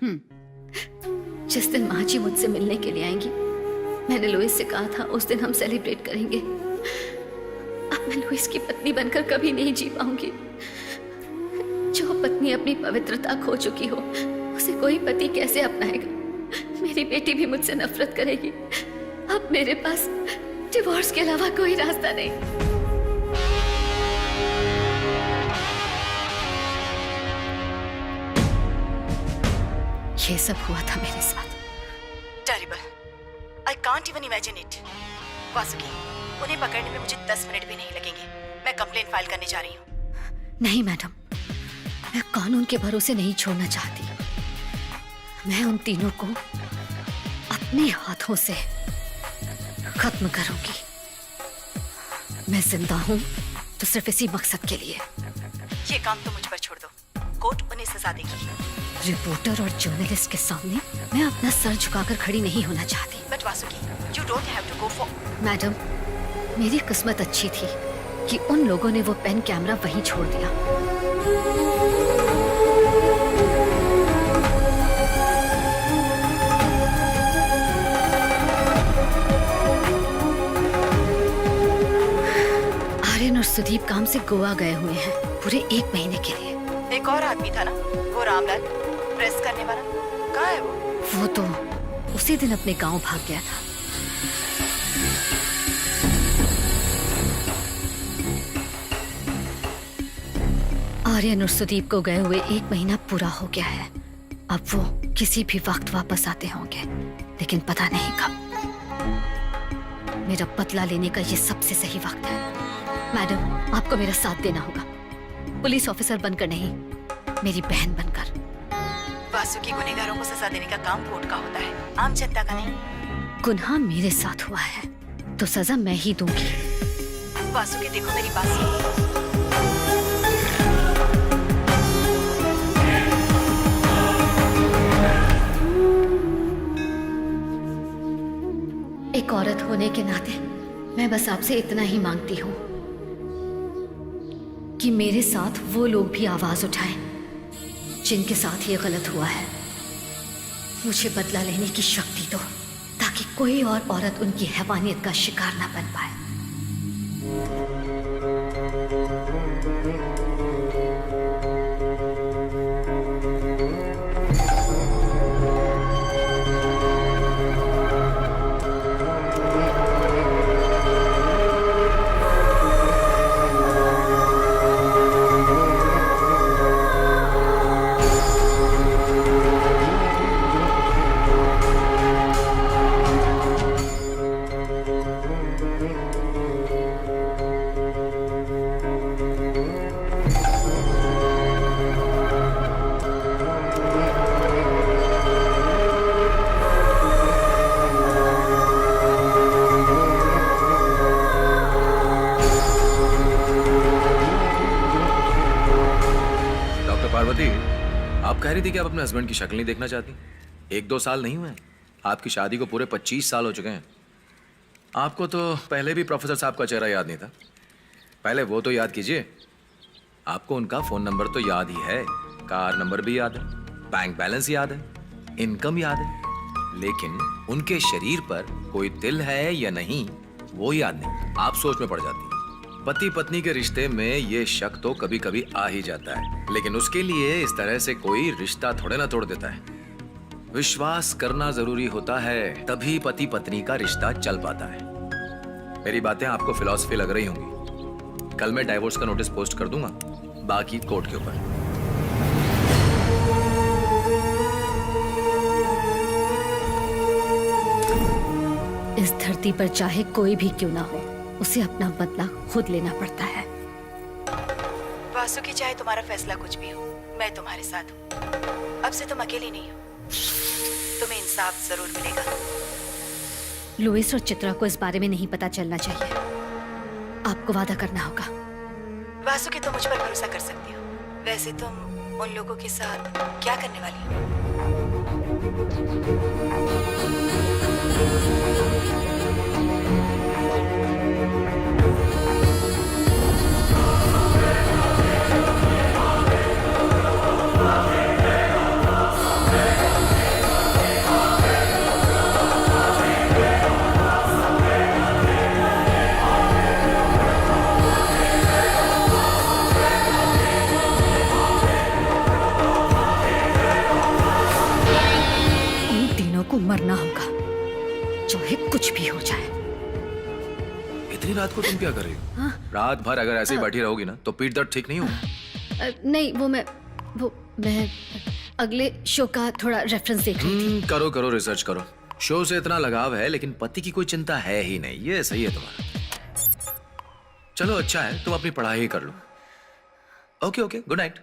जिस दिन माँ जी मुझसे मिलने के लिए आएंगी, मैंने लुइस से कहा था उस दिन हम सेलिब्रेट करेंगे। अब मैं लुइस की पत्नी बनकर कभी नहीं जी पाऊंगी। जो पत्नी अपनी पवित्रता खो चुकी हो, उसे कोई पति कैसे अपनाएगा? मेरी बेटी भी मुझसे नफरत करेगी। अब मेरे पास डिवोर्स के अलावा कोई रास्ता नहीं। ये सब हुआ था मेरे साथ। Terrible, I can't even imagine it. Vasuki, उन्हें पकड़ने में मुझे 10 मिनट भी नहीं लगेंगे। मैं कंप्लेंट फाइल करने जा रही हूँ। नहीं मैडम, मैं कानून के भरोसे नहीं छोड़ना चाहती। मैं उन तीनों को अपने हाथों से खत्म करूंगी। मैं जिंदा हूं तो सिर्फ इसी मकसद के लिए। ये काम तो मुझ पर छोड़ दो, कोर्ट उन्हें सजा देगी। रिपोर्टर और जर्नलिस्ट के सामने मैं अपना सर झुकाकर खड़ी नहीं होना चाहती। But Vasuki, you don't have to go for... madam, मेरी किस्मत अच्छी थी कि उन लोगों ने वो पेन कैमरा वहीं छोड़ दिया। आर्यन और सुदीप काम से गोवा गए हुए हैं पूरे 1 महीने के लिए। एक और आदमी था ना, वो रामलाल, प्रेस करने वाला, कहाँ है वो? वो तो उसी दिन अपने गांव भाग गया था। आर्यन और सुदीप को गए हुए 1 महीना पूरा हो गया है। अब वो किसी भी वक्त वापस आते होंगे, लेकिन पता नहीं कब। मेरा बदला लेने का ये सबसे सही वक्त है। मैडम, आपको मेरा साथ देना होगा, पुलिस ऑफिसर बनकर नहीं, मेरी बहन बनकर। वासुकी गुनहगारों को सजा देने का काम कोर्ट का होता है, आम जनता का नहीं। गुनाह मेरे साथ हुआ है तो सजा मैं ही दूंगी। वासुकी देखो मेरी बात सुनो। एक औरत होने के नाते मैं बस आपसे इतना ही मांगती हूँ कि मेरे साथ वो लोग भी आवाज उठाएं जिनके साथ ये गलत हुआ है। मुझे बदला लेने की शक्ति दो ताकि कोई और औरत उनकी हैवानियत का शिकार ना बन पाए। आप कह रही थी कि आप अपने हस्बैंड की शक्ल नहीं देखना चाहती। 1-2 साल नहीं हुए, आपकी शादी को पूरे 25 साल हो चुके हैं। आपको तो पहले भी प्रोफेसर साहब का चेहरा याद नहीं था। पहले वो तो याद कीजिए। आपको उनका फोन नंबर तो याद ही है, कार नंबर भी याद है, बैंक बैलेंस याद है, इनकम याद है, लेकिन उनके शरीर पर कोई तिल है या नहीं वो याद नहीं। आप सोच में पड़ जाती हैं। पति पत्नी के रिश्ते में ये शक तो कभी कभी आ ही जाता है, लेकिन उसके लिए इस तरह से कोई रिश्ता थोड़े ना तोड़ देता है। विश्वास करना जरूरी होता है, तभी पति पत्नी का रिश्ता चल पाता है। मेरी बातें आपको फिलॉसफी लग रही होंगी। कल मैं डाइवोर्स का नोटिस पोस्ट कर दूंगा, बाकी कोर्ट के ऊपर। इस धरती पर चाहे कोई भी क्यों ना हो, उसे अपना बदला खुद लेना पड़ता है। वासुकी, चाहे तुम्हारा फैसला कुछ भी हो, मैं तुम्हारे साथ हूँ। अब से तुम अकेली नहीं हो, तुम्हें इंसाफ जरूर मिलेगा। लुइस और चित्रा को इस बारे में नहीं पता चलना चाहिए। आपको वादा करना होगा। वासुकी, तुम मुझ पर भरोसा कर सकती हो। वैसे तुम उन लोगों के साथ क्या करने वाली हो? को मरना होगा, चाहे कुछ भी हो जाए। इतनी रात को तुम क्या कर रही हो? रात भर अगर ऐसे ही बैठी रहोगी ना तो पीठ दर्द ठीक नहीं होगा। नहीं, वो मैं अगले शो का थोड़ा रेफरेंस देख रही थी। करो रिसर्च करो। शो से इतना लगाव है, लेकिन पति की कोई चिंता है ही नहीं। ये सही है तुम्हारा। चलो अच्छा है, तुम अपनी पढ़ाई ही कर लो। Okay good night.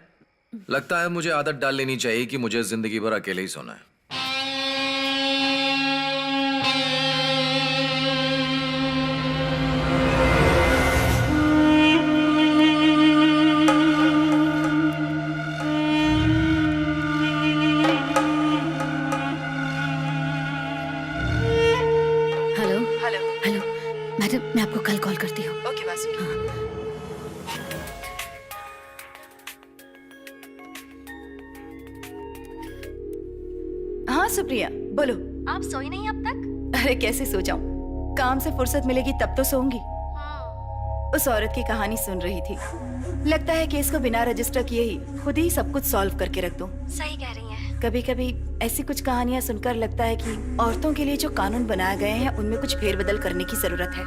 लगता है मुझे आदत डाल लेनी चाहिए कि मुझे जिंदगी भर अकेले ही सोना है। हेलो मैडम, मैं आपको कल कॉल करती हूँ। ओके वासुकी। हाँ सुप्रिया, बोलो। आप सोई नहीं अब तक? अरे कैसे सो जाऊं, काम से फुर्सत मिलेगी तब तो सोऊंगी। उस औरत की कहानी सुन रही थी। लगता है केस को बिना रजिस्टर किए ही खुद ही सब कुछ सॉल्व करके रख दूं। सही कह रही हैं। कभी कभी ऐसी कुछ कहानियाँ सुनकर लगता है कि औरतों के लिए जो कानून बनाए गए हैं उनमें कुछ फेरबदल करने की जरूरत है।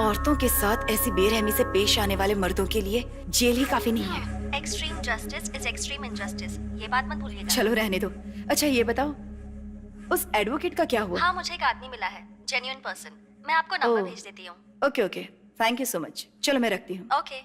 औरतों के साथ ऐसी बेरहमी से पेश आने वाले मर्दों के लिए जेल ही काफी नहीं है। Extreme justice is extreme injustice, ये बात मत भूलिएगा। चलो रहने दो। अच्छा ये बताओ, उस एडवोकेट का क्या हुआ? हाँ, मुझे एक आदमी मिला है, जेन्युइन पर्सन। मैं आपको नंबर भेज देती हूँ। Okay okay, thank you so much. चलो मैं रखती हूँ। ओके।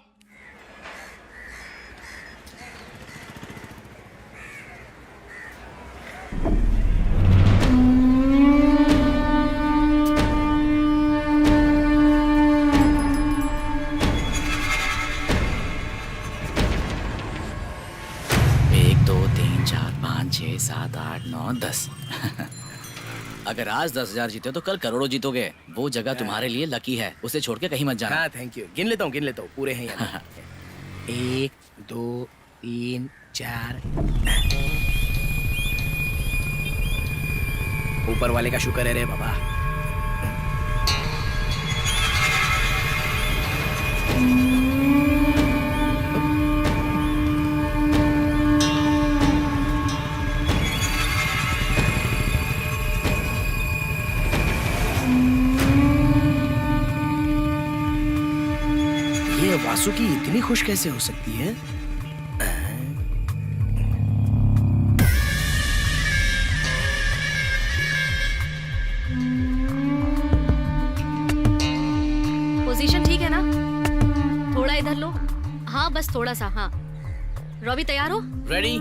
एक, दो, तीन, चार, 5, 6, 7, 8, 9, 10। अगर आज 10,000 जीते तो कल करोड़ों जीतोगे। वो जगह तुम्हारे लिए लकी है, उसे छोड़ के कहीं मत जाना। हाँ थैंक यू। गिन लेता हूँ पूरे हैं यहाँ। 1, 2, 3, 4। ऊपर वाले का शुक्र है रे बाबा। ये वासुकी इतनी खुश कैसे हो सकती है? पोजीशन ठीक है ना? थोड़ा इधर लो। हाँ बस थोड़ा सा। हाँ रॉबी तैयार हो? रेडी।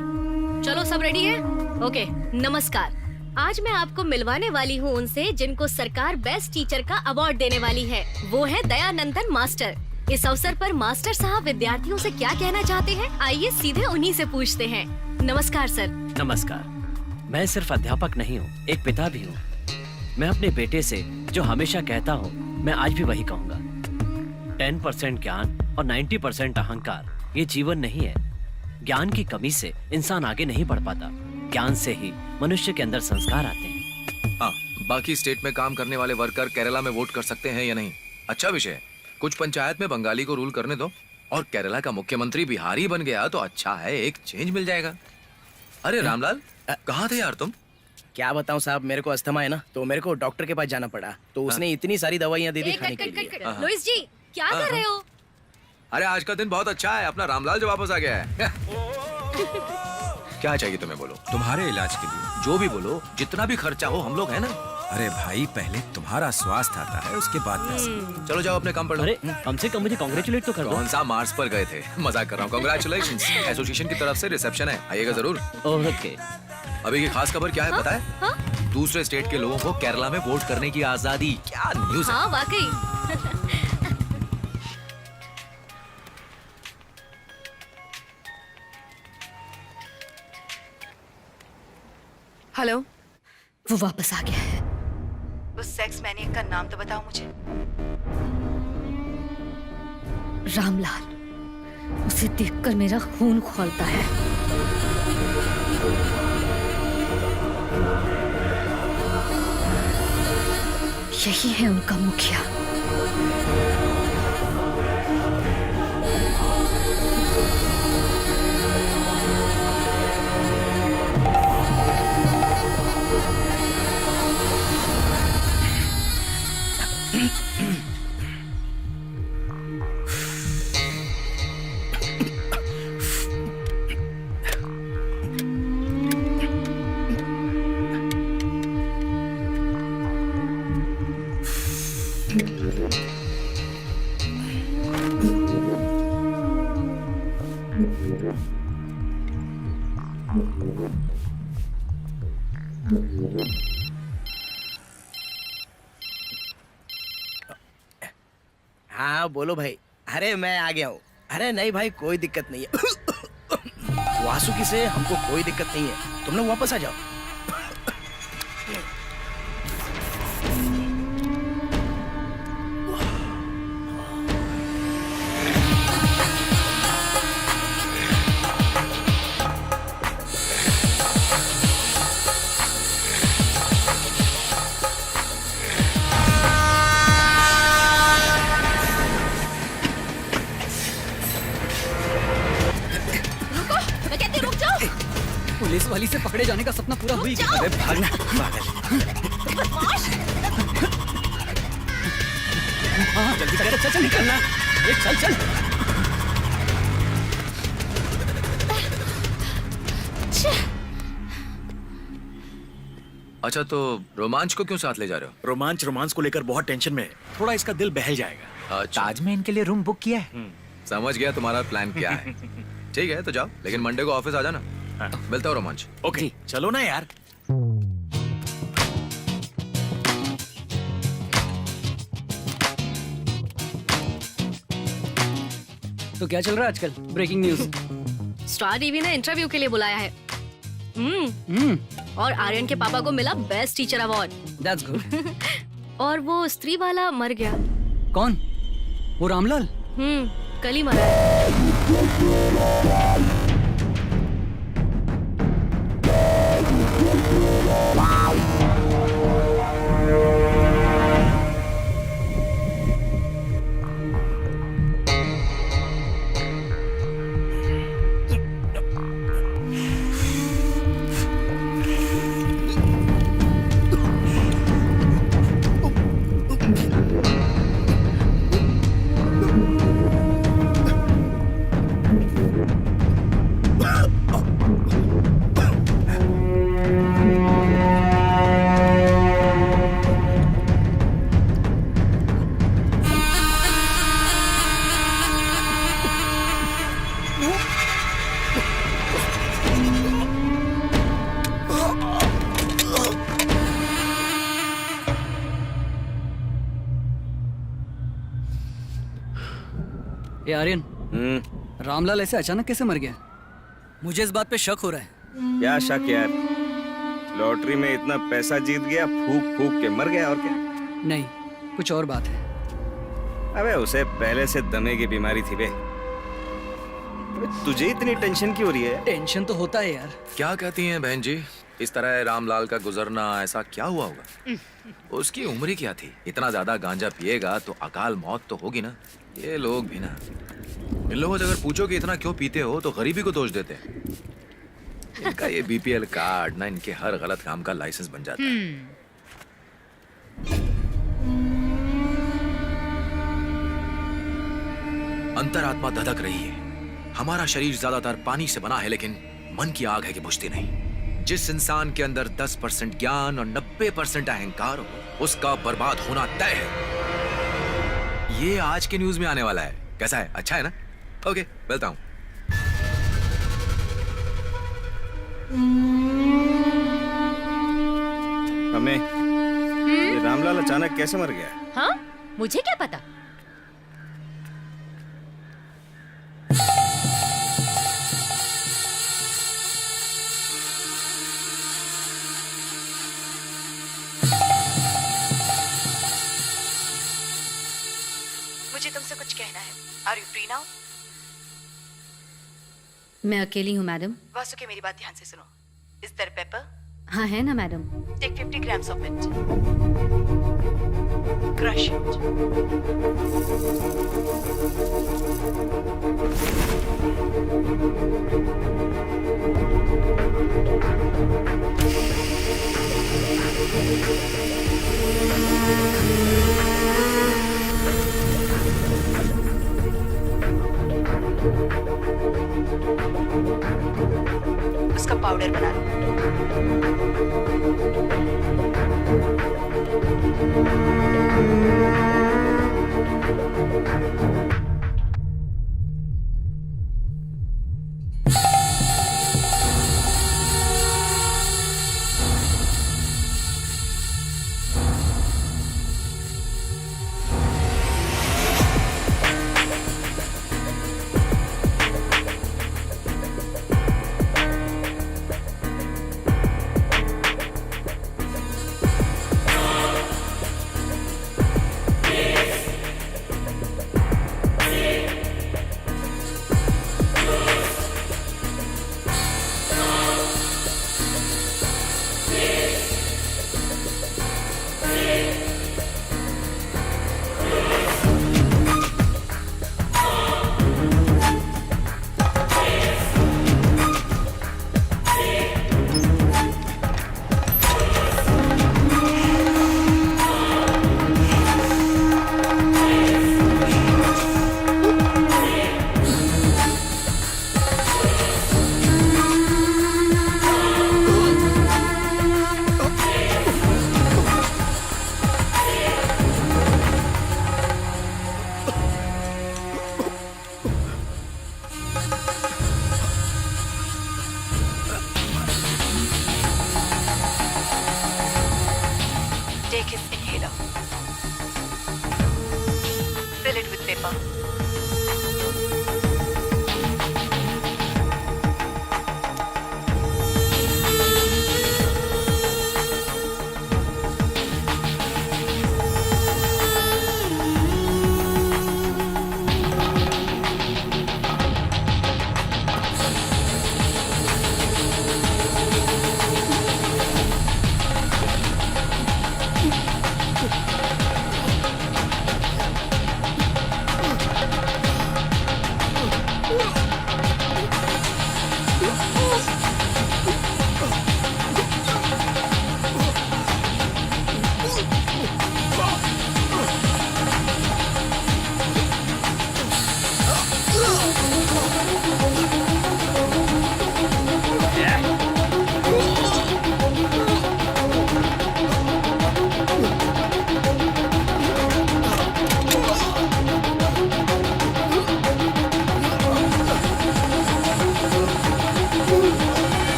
चलो सब रेडी है? ओके नमस्कार। आज मैं आपको मिलवाने वाली हूँ उनसे जिनको सरकार बेस्ट टीचर का अवार्ड देने वाली है। वो है दयानंदन मास्टर। इस अवसर पर मास्टर साहब विद्यार्थियों से क्या कहना चाहते हैं, आइए सीधे उन्हीं से पूछते हैं। नमस्कार सर। नमस्कार। मैं सिर्फ अध्यापक नहीं हूँ, एक पिता भी हूँ। मैं अपने बेटे से जो हमेशा कहता हूँ, मैं आज भी वही कहूँगा। 10% ज्ञान और 90% अहंकार ये जीवन नहीं है। ज्ञान की कमी से इंसान आगे नहीं बढ़ पाता। ज्ञान से ही मनुष्य के अंदर संस्कार आते हैं। हाँ, बाकी स्टेट में काम करने वाले वर्कर केरला में वोट कर सकते हैं या नहीं, अच्छा विषय है। कुछ पंचायत में बंगाली को रूल करने दो और केरला का मुख्यमंत्री बिहारी बन गया तो अच्छा है, एक चेंज मिल जाएगा। अरे रामलाल, कहाँ थे यार तुम? क्या बताऊं साहब, मेरे को अस्थमा है ना, तो मेरे को डॉक्टर के पास जाना पड़ा। तो उसने इतनी सारी दवाइयाँ दे दी खाने के लिए। लुइस जी क्या कर रहे हो? अरे आज का दिन बहुत अच्छा है, अपना रामलाल जो वापस आ गया है। क्या चाहिए तुम्हें, बोलो। तुम्हारे इलाज के लिए जो भी बोलो, जितना भी खर्चा हो, हम लोग हैं ना। अरे भाई, पहले तुम्हारा स्वास्थ्य आता है, उसके बाद पैसा। चलो जाओ अपने काम पर। अरे कम से कम मुझे कांग्रेचुलेट तो कर दो। कौन सा मार्स पर गए थे? मजाक कर रहा हूँ। कांग्रेचुलेशंस। एसोसिएशन की तरफ से रिसेप्शन है, आइएगा जरूर। ओके। अभी की खास खबर क्या है पता है? हाँ? दूसरे स्टेट के लोगों को केरला में वोट करने की आजादी। क्या न्यूज़ है। हाँ वाकई। हेलो, वो वापस आ गया है। उस सेक्स मैनियक का नाम तो बताओ मुझे। रामलाल, उसे देखकर मेरा खून खौलता है। यही है उनका मुखिया। हाँ बोलो भाई। अरे मैं आ गया हूँ। अरे नहीं भाई, कोई दिक्कत नहीं है। वासुकी से हमको कोई दिक्कत नहीं है, तुम लोग वापस आ जाओ। पुलिस वाली से पकड़े मेरे जाने का सपना पूरा हुई गया। अबे भागना पागल। हाँ, जल्दी कर, चल चल निकलना। ये चल चल। अच्छा तो रोमांच को क्यों साथ ले जा रहे हो? रोमांच को लेकर बहुत टेंशन में है, थोड़ा इसका दिल बहल जाएगा। अच्छा, ताज में इनके लिए रूम बुक किया है। समझ गया तुम्हारा प्लान क्या है। ठीक है तो जाओ, लेकिन मंडे को ऑफिस आ जाना। मिलता हूँ रोमांच। ओके चलो ना यार। तो क्या चल रहा है आजकल? Breaking news. स्टार टीवी ने इंटरव्यू के लिए बुलाया है। और आर्यन के पापा को मिला best teacher award. That's good. और वो स्त्री वाला मर गया। कौन? वो रामलाल? कल ही मरा है। ये आर्यन, रामलाल ऐसे अचानक कैसे मर गया? मुझे इस बात पे शक हो रहा है। क्या शक यार, लॉटरी में इतना पैसा जीत गया, फूक फूक के मर गया और क्या? नहीं, कुछ और बात है। अबे उसे पहले से दमे की बीमारी थी बे। तुझे इतनी टेंशन क्यों हो रही है? टेंशन तो होता है यार। क्या कहती हैं बहन जी, इस तरह रामलाल का गुजरना ऐसा क्या हुआ होगा? उसकी उम्र ही क्या थी? इतना ज्यादा गांजा पिएगा तो अकाल मौत तो होगी ना। ये लोग भी ना, इन लोगों से अगर पूछो कि इतना क्यों पीते हो तो गरीबी को दोष देते हैं। इनका ये बीपीएल कार्ड ना इनके हर गलत काम का लाइसेंस बन जाता है। अंतरात्मा धधक रही है। हमारा शरीर ज्यादातर पानी से बना है, लेकिन मन की आग है कि बुझती नहीं। जिस इंसान के अंदर 10% ज्ञान और 90% अहंकार हो, उसका बर्बाद होना तय है। ये आज के न्यूज में आने वाला है। कैसा है? अच्छा है ना? ओके, मिलता हूं। हमें ये रामलाल अचानक कैसे मर गया? हाँ, मुझे क्या पता। मुझे तुमसे कुछ कहना है। Are you free now? मैं अकेली हूँ मैडम। वासुकी मेरी बात ध्यान से सुनो। Is there paper? हाँ है ना madam. Take 50 grams of it. Crush it. उसका पाउडर बना लो। पापा।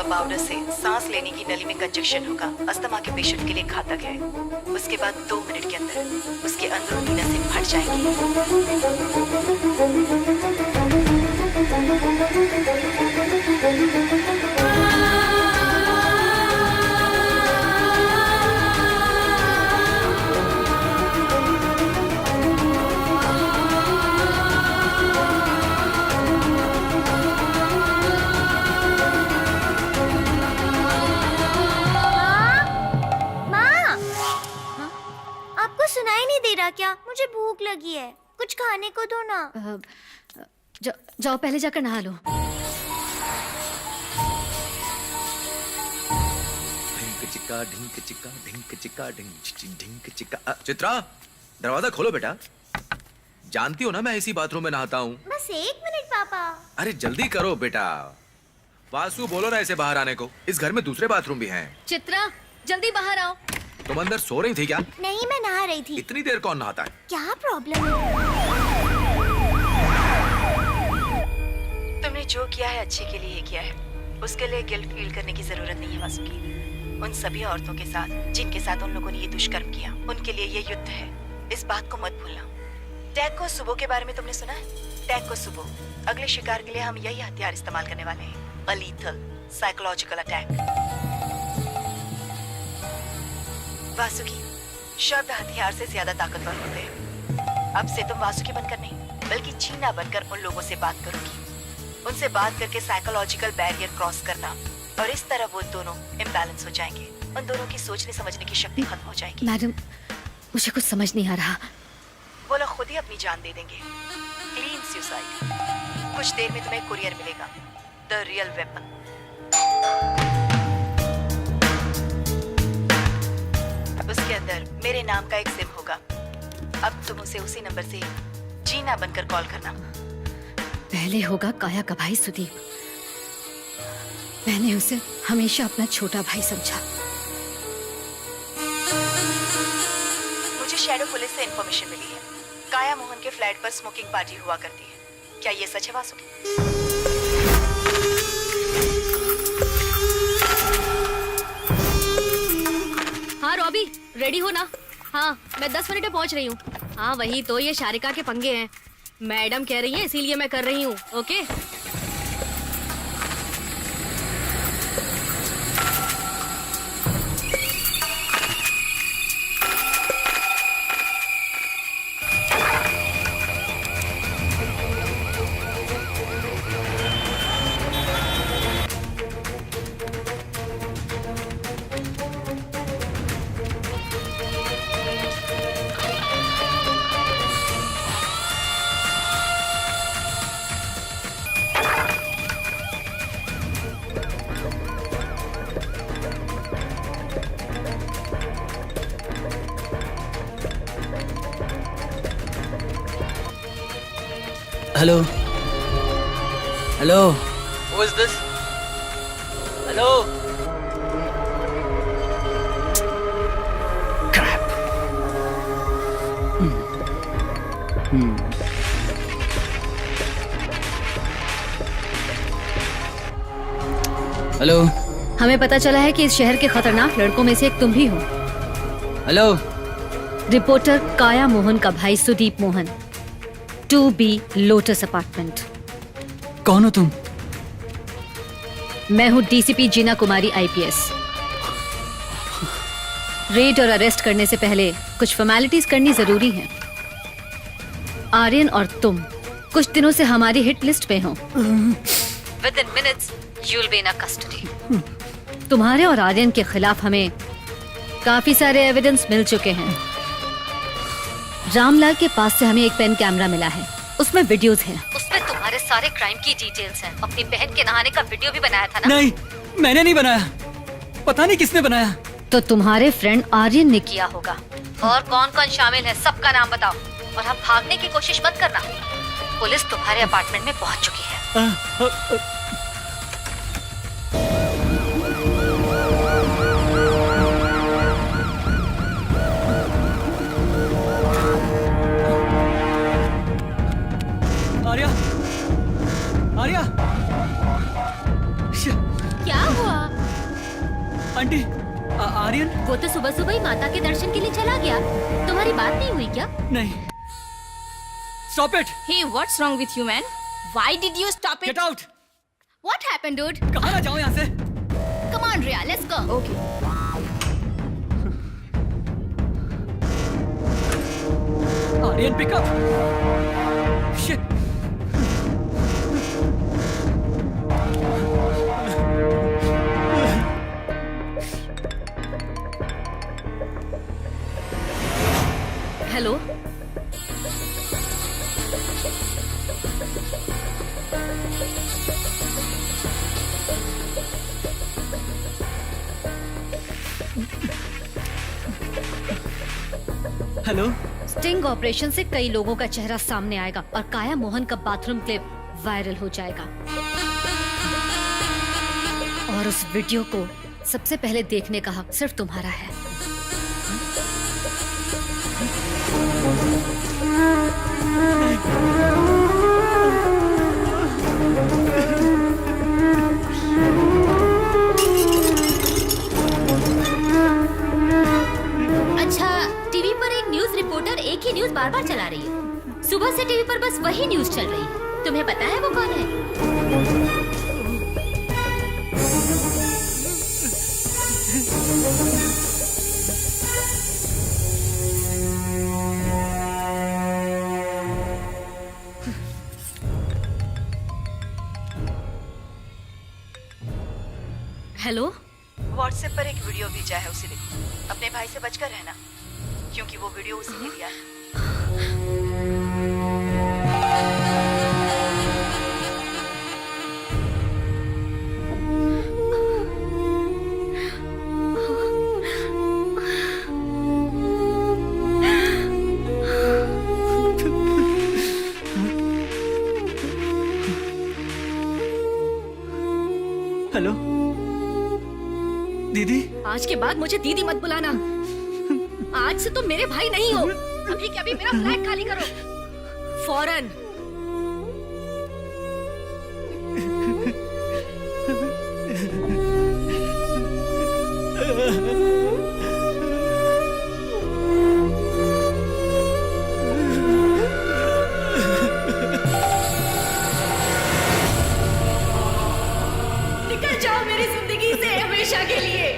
पाउडर से सांस लेने की नली में कंजक्शन होगा, अस्थमा के पेशेंट के लिए घातक है। उसके बाद 2 मिनट के अंदर उसके अंदरूनी नसें फट जाएंगी। सुनाई नहीं दे रहा क्या? मुझे भूख लगी है, कुछ खाने को दो ना। जाओ पहले जाकर नहा लो। चित्रा, दरवाजा खोलो बेटा। जानती हो ना मैं इसी बाथरूम में नहाता हूँ। बस 1 मिनट पापा। अरे जल्दी करो बेटा। वासु बोलो ना ऐसे बाहर आने को, इस घर में दूसरे बाथरूम भी हैं। चित्रा जल्दी बाहर आओ। तुम अंदर सो रही थी क्या? नहीं, मैं नहा रही थी। इतनी देर कौन नहाता है? क्या प्रॉब्लम है? तुमने जो किया है अच्छे के लिए ही किया है, उसके लिए गिल्ट फील करने की जरूरत नहीं है वासुकी। उन सभी औरतों के साथ जिनके साथ उन लोगों ने ये दुष्कर्म किया, उनके लिए ये युद्ध है, इस बात को मत भूलना। टैको सुबो के बारे में तुमने सुना है? टैको सुबो, अगले शिकार के लिए हम यही हथियार इस्तेमाल करने वाले हैं, अ लीथल साइकोलॉजिकल अटैक। वासुकी, शब्द हथियार से ज्यादा ताकतवर होते हैं। अब से तुम वासुकी बनकर नहीं, बल्कि जीना बनकर उन लोगों से बात करोगी। उनसे बात करके साइकोलॉजिकल बैरियर क्रॉस करना, और इस तरह वो दोनों इम्बैलेंस हो जाएंगे। उन दोनों की सोचने समझने की शक्ति खत्म हो जाएगी। मैडम, मुझे कुछ समझ नहीं आ रहा। वो लोग खुद ही अपनी जान दे देंगे। Clean suicide. कुछ देर में तुम्हें कुरियर मिलेगा, द रियल वेपन। उसके अंदर मेरे नाम का एक सिम होगा। अब तुम उसे उसी नंबर से जीना बनकर कॉल करना। पहले होगा काया का भाई सुदीप। मैंने उसे हमेशा अपना छोटा भाई समझा। मुझे शैडो पुलिस से इंफॉर्मेशन मिली है, काया मोहन के फ्लैट पर स्मोकिंग पार्टी हुआ करती है। क्या ये सच है वासुकी? हाँ रॉबी, रेडी हो ना? हाँ, मैं 10 मिनट में पहुंच रही हूँ। हाँ वही तो, ये शारिका के पंगे हैं। मैडम कह रही हैं, इसीलिए मैं कर रही हूँ। Okay. Hello hello, Who is this? Hello. Crap. Hello. हमें पता चला है कि इस शहर के खतरनाक लड़कों में से एक तुम भी हो। हेलो। रिपोर्टर काया मोहन का भाई Sudeep Mohan, 2B lotus apartment. कौन हो तुम? मैं हूँ डीसीपी जीना कुमारी IPS। रेड और अरेस्ट करने से पहले कुछ फॉर्मेलिटीज करनी जरूरी है। आर्यन और तुम कुछ दिनों से हमारी हिट लिस्ट पे हो। Within minutes, you'll be in our custody। तुम्हारे और आर्यन के खिलाफ हमें काफी सारे एविडेंस मिल चुके हैं। रामलाल के पास से हमें एक पेन कैमरा मिला है, उसमें वीडियोस हैं। उसमें तुम्हारे सारे क्राइम की डिटेल्स हैं। अपनी बहन के नहाने का वीडियो भी बनाया था ना? नहीं, मैंने नहीं बनाया। पता नहीं किसने बनाया। तो तुम्हारे फ्रेंड आर्यन ने किया होगा। और कौन कौन शामिल है सबका नाम बताओ, और अब भागने की कोशिश मत करना। पुलिस तुम्हारे अपार्टमेंट में पहुंच चुकी है। आर्या, आर्या, क्या हुआ? आंटी, आर्यन? वो तो सुबह सुबह ही माता के दर्शन के लिए चला गया। तुम्हारी बात नहीं हुई क्या? नहीं। Stop it! Hey, what's wrong with you, man? Why did you stop it? Get out! What happened, dude? कहाँ ना जाऊँ यहाँ से? Come on, Rhea, let's go. Okay. Aryan, pick up! Shit! Hello, hello. Sting operation से कई लोगों का चेहरा सामने आएगा और काया मोहन का बाथरूम क्लिप वायरल हो जाएगा। और उस वीडियो को सबसे पहले देखने का हक सिर्फ तुम्हारा है। अच्छा, टीवी पर एक न्यूज रिपोर्टर एक ही न्यूज बार बार चला रही है। सुबह से टीवी पर बस वही न्यूज चल रही है। तुम्हें पता है वो कौन है? हेलो, व्हाट्सएप पर एक वीडियो भेजा है, उसे देखो। अपने भाई से बचकर रहना, क्योंकि वो वीडियो उसी ने दिया है। हेलो, दीदी। आज के बाद मुझे दीदी मत बुलाना। आज से तुम मेरे भाई नहीं हो। अभी के अभी मेरा फ्लैट खाली करो, फौरन। निकल जाओ मेरी जिंदगी से हमेशा के लिए।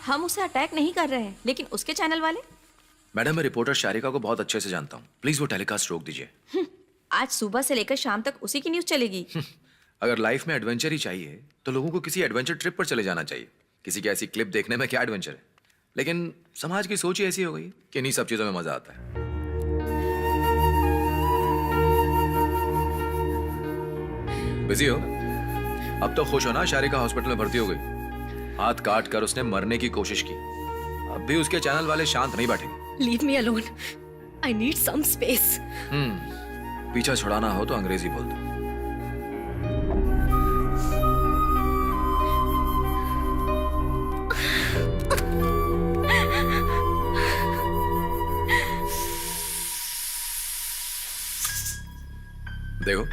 हम उसे अटैक नहीं कर रहे हैं, लेकिन उसके चैनल वाले। मैडम, मैं रिपोर्टर शारिका को बहुत अच्छे से जानता हूँ। प्लीज वो टेलीकास्ट रोक दीजिए। आज सुबह से लेकर शाम तक उसी की न्यूज चलेगी। अगर लाइफ में एडवेंचर ही चाहिए तो लोगों को किसी एडवेंचर ट्रिप पर चले जाना चाहिए। किसी की ऐसी क्लिप देखने में क्या एडवेंचर है। लेकिन समाज की सोच ही ऐसी हो गई कि इन्हीं सब चीजों में मजा आता है। बिजी हो? अब तो खुश हो ना, शारिका हॉस्पिटल में भर्ती हो गई। हाथ काट कर उसने मरने की कोशिश की। अब भी उसके चैनल वाले शांत नहीं बैठेंगे। Leave me alone, I need some space. पीछा छुड़ाना हो तो अंग्रेजी बोल दो। देखो,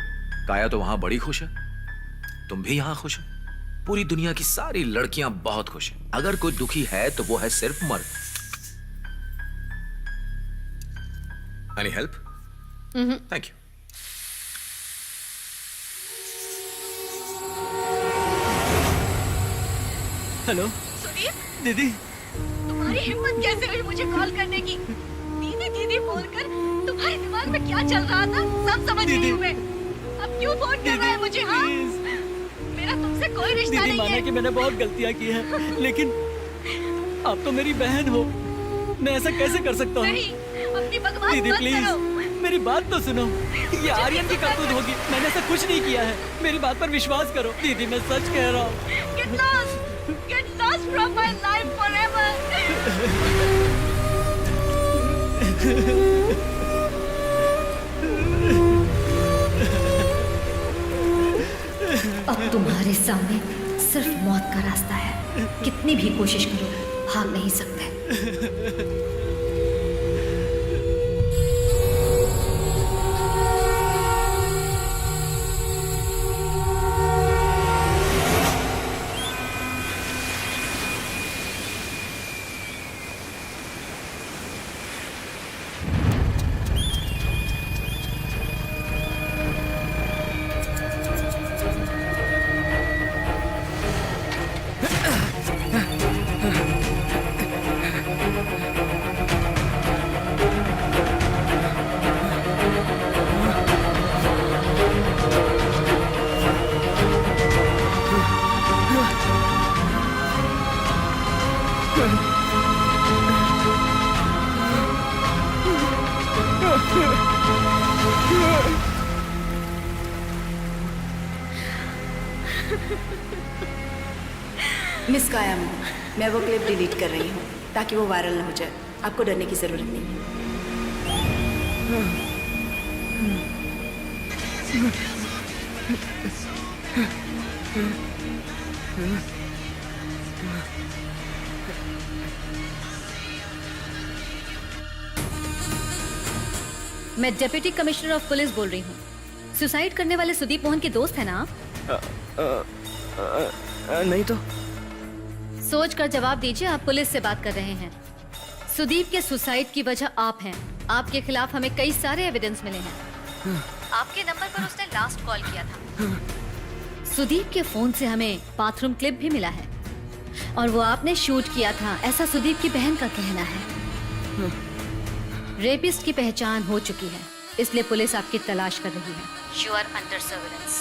काया तो वहां बड़ी खुश है, तुम भी यहाँ खुश हो। पूरी दुनिया की सारी लड़कियां बहुत खुश हैं। अगर कोई दुखी है तो वो है सिर्फ मर्द। Any help? Thank you. Hello Sudeep, दीदी। तुम्हारी हिम्मत कैसे हुई मुझे कॉल करने की? दीदी दीदी बोलकर तुम्हारे दिमाग में क्या चल रहा था सब समझ गई हूँ मैं। अब क्यों फोन कर रहा है मुझे? हाँ, मेरा तुमसे कोई रिश्ता दीदी नहीं माना है। कि मैंने बहुत गलतियां की है, लेकिन आप तो मेरी बहन हो, मैं ऐसा कैसे कर सकता हूँ? नहीं, अपनी बकवास दीदी मत प्लीज करो। मेरी बात तो सुनो। ये आर्यन की करतूत होगी, मैंने ऐसा कुछ नहीं किया है। मेरी बात पर विश्वास करो दीदी, मैं सच कह रहा हूँ। Get lost from my life forever. अब तुम्हारे सामने सिर्फ मौत का रास्ता है। कितनी भी कोशिश करो, भाग नहीं सकते। मिस काया मैं वो क्लिप डिलीट कर रही हूँ ताकि वो वायरल ना हो जाए। आपको डरने की जरूरत नहीं है। मैं डिप्टी कमिश्नर ऑफ पुलिस बोल रही हूँ। सुसाइड करने वाले सुदीप मोहन के दोस्त है ना आप? नहीं तो। सोच कर जवाब दीजिए, आप पुलिस से बात कर रहे हैं। सुदीप के सुसाइड की वजह आप हैं। आपके खिलाफ हमें कई सारे एविडेंस मिले हैं। आपके नंबर पर उसने लास्ट कॉल किया था। सुदीप के फोन से हमें बाथरूम क्लिप भी मिला है और वो आपने शूट किया था, ऐसा सुदीप की बहन का कहना है। रेपिस्ट की पहचान हो चुकी है, इसलिए पुलिस आपकी तलाश कर रही है। You are under surveillance.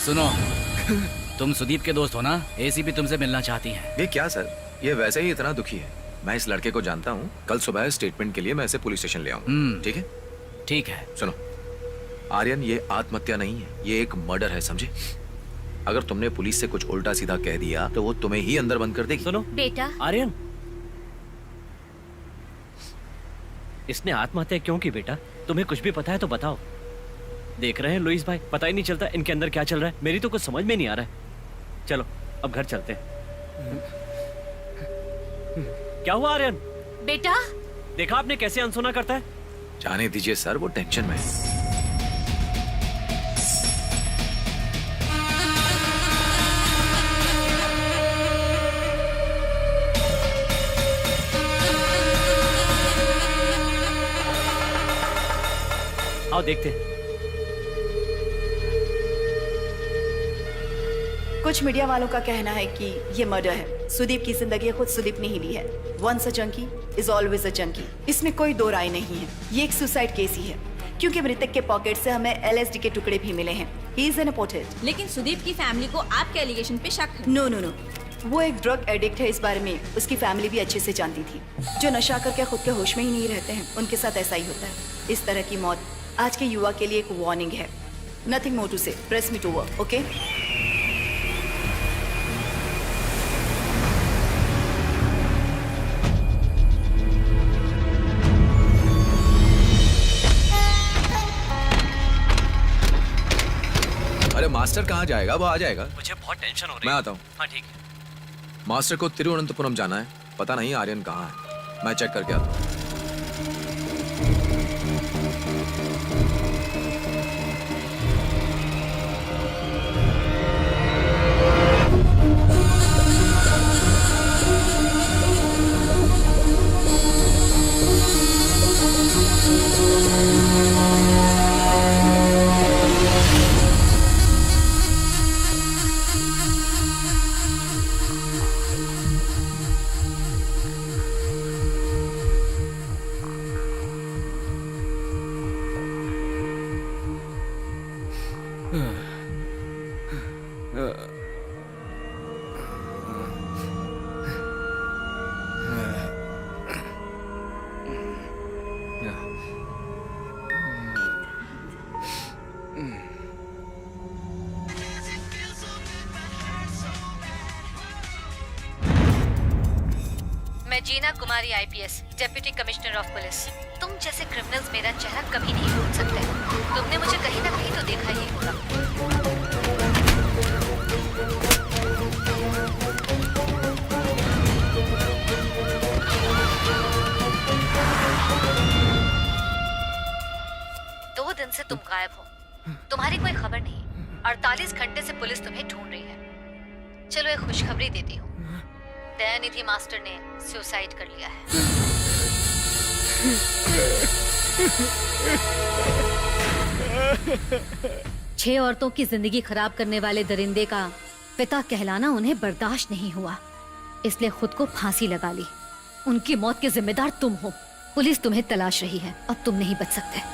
सुनो, तुम सुदीप के दोस्त हो ना? एसीपी तुमसे मिलना चाहती हैं। ये क्या सर, ये वैसे ही इतना दुखी है। मैं इस लड़के को जानता हूँ। कल सुबह स्टेटमेंट के लिए मैं इसे पुलिस स्टेशन ले आऊंगा। ठीक है? ठीक है। सुनो आर्यन, ये आत्महत्या नहीं है, ये एक मर्डर है, समझे? अगर तुमने पुलिस से कुछ उल्टा सीधा कह दिया तो वो तुम्हें ही अंदर बंद कर देगी। सुनो बेटा, आर्यन, इसने आत्महत्या क्यों की बेटा? तुम्हें कुछ भी पता है तो बताओ। देख रहे हैं लुइस भाई, पता ही नहीं चलता इनके अंदर क्या चल रहा है। मेरी तो कुछ समझ में नहीं आ रहा है। चलो अब घर चलते हैं। क्या हुआ आर्यन? बेटा, देखा आपने कैसे अनसुना करता है? जाने दीजिए सर, वो टेंशन में है। आओ देखते हैं। कुछ मीडिया वालों का कहना है कि ये मर्डर है। सुदीप की जिंदगी खुद सुदीप ने ही ली है। Once a junkie is always a junkie. इसमें कोई दो राय नहीं है, ये एक सुसाइड केस ही है, क्योंकि मृतक के पॉकेट से हमें LSD के टुकड़े भी मिले हैं। He is an adopted. लेकिन सुदीप की फैमिली को आपके एलिगेशन पे शक है। नो नो नो, वो एक ड्रग एडिक्ट है। इस बारे में उसकी फैमिली भी अच्छे से जानती थी। जो नशा करके खुद के होश में ही नहीं रहते हैं, उनके साथ ऐसा ही होता है। इस तरह की मौत आज के युवा के लिए एक वार्निंग है। Nothing more to say, press me to work, okay? अरे मास्टर कहाँ जाएगा? वो आ जाएगा। मुझे बहुत टेंशन हो रही है। मैं आता हूँ। हाँ ठीक है। मास्टर को तिरुवनंतपुरम जाना है। पता नहीं आर्यन कहाँ है। मैं चेक करके आता हूँ। मैं Jeena Kumari IPS, deputy commissioner of police. तुम जैसे क्रिमिनल्स मेरा चेहरा कभी नहीं भूल सकते। तुमने मुझे कहीं ना कहीं तो देखा ही होगा। दो दिन से तुम गायब हो, तुम्हारी कोई खबर नहीं। 48 घंटे से पुलिस तुम्हें ढूंढ रही है। चलो एक खुशखबरी देती हूँ, दयानिधि मास्टर ने सुसाइड कर लिया है। 6 औरतों की जिंदगी खराब करने वाले दरिंदे का पिता कहलाना उन्हें बर्दाश्त नहीं हुआ, इसलिए खुद को फांसी लगा ली। उनकी मौत के जिम्मेदार तुम हो। पुलिस तुम्हें तलाश रही है, अब तुम नहीं बच सकते।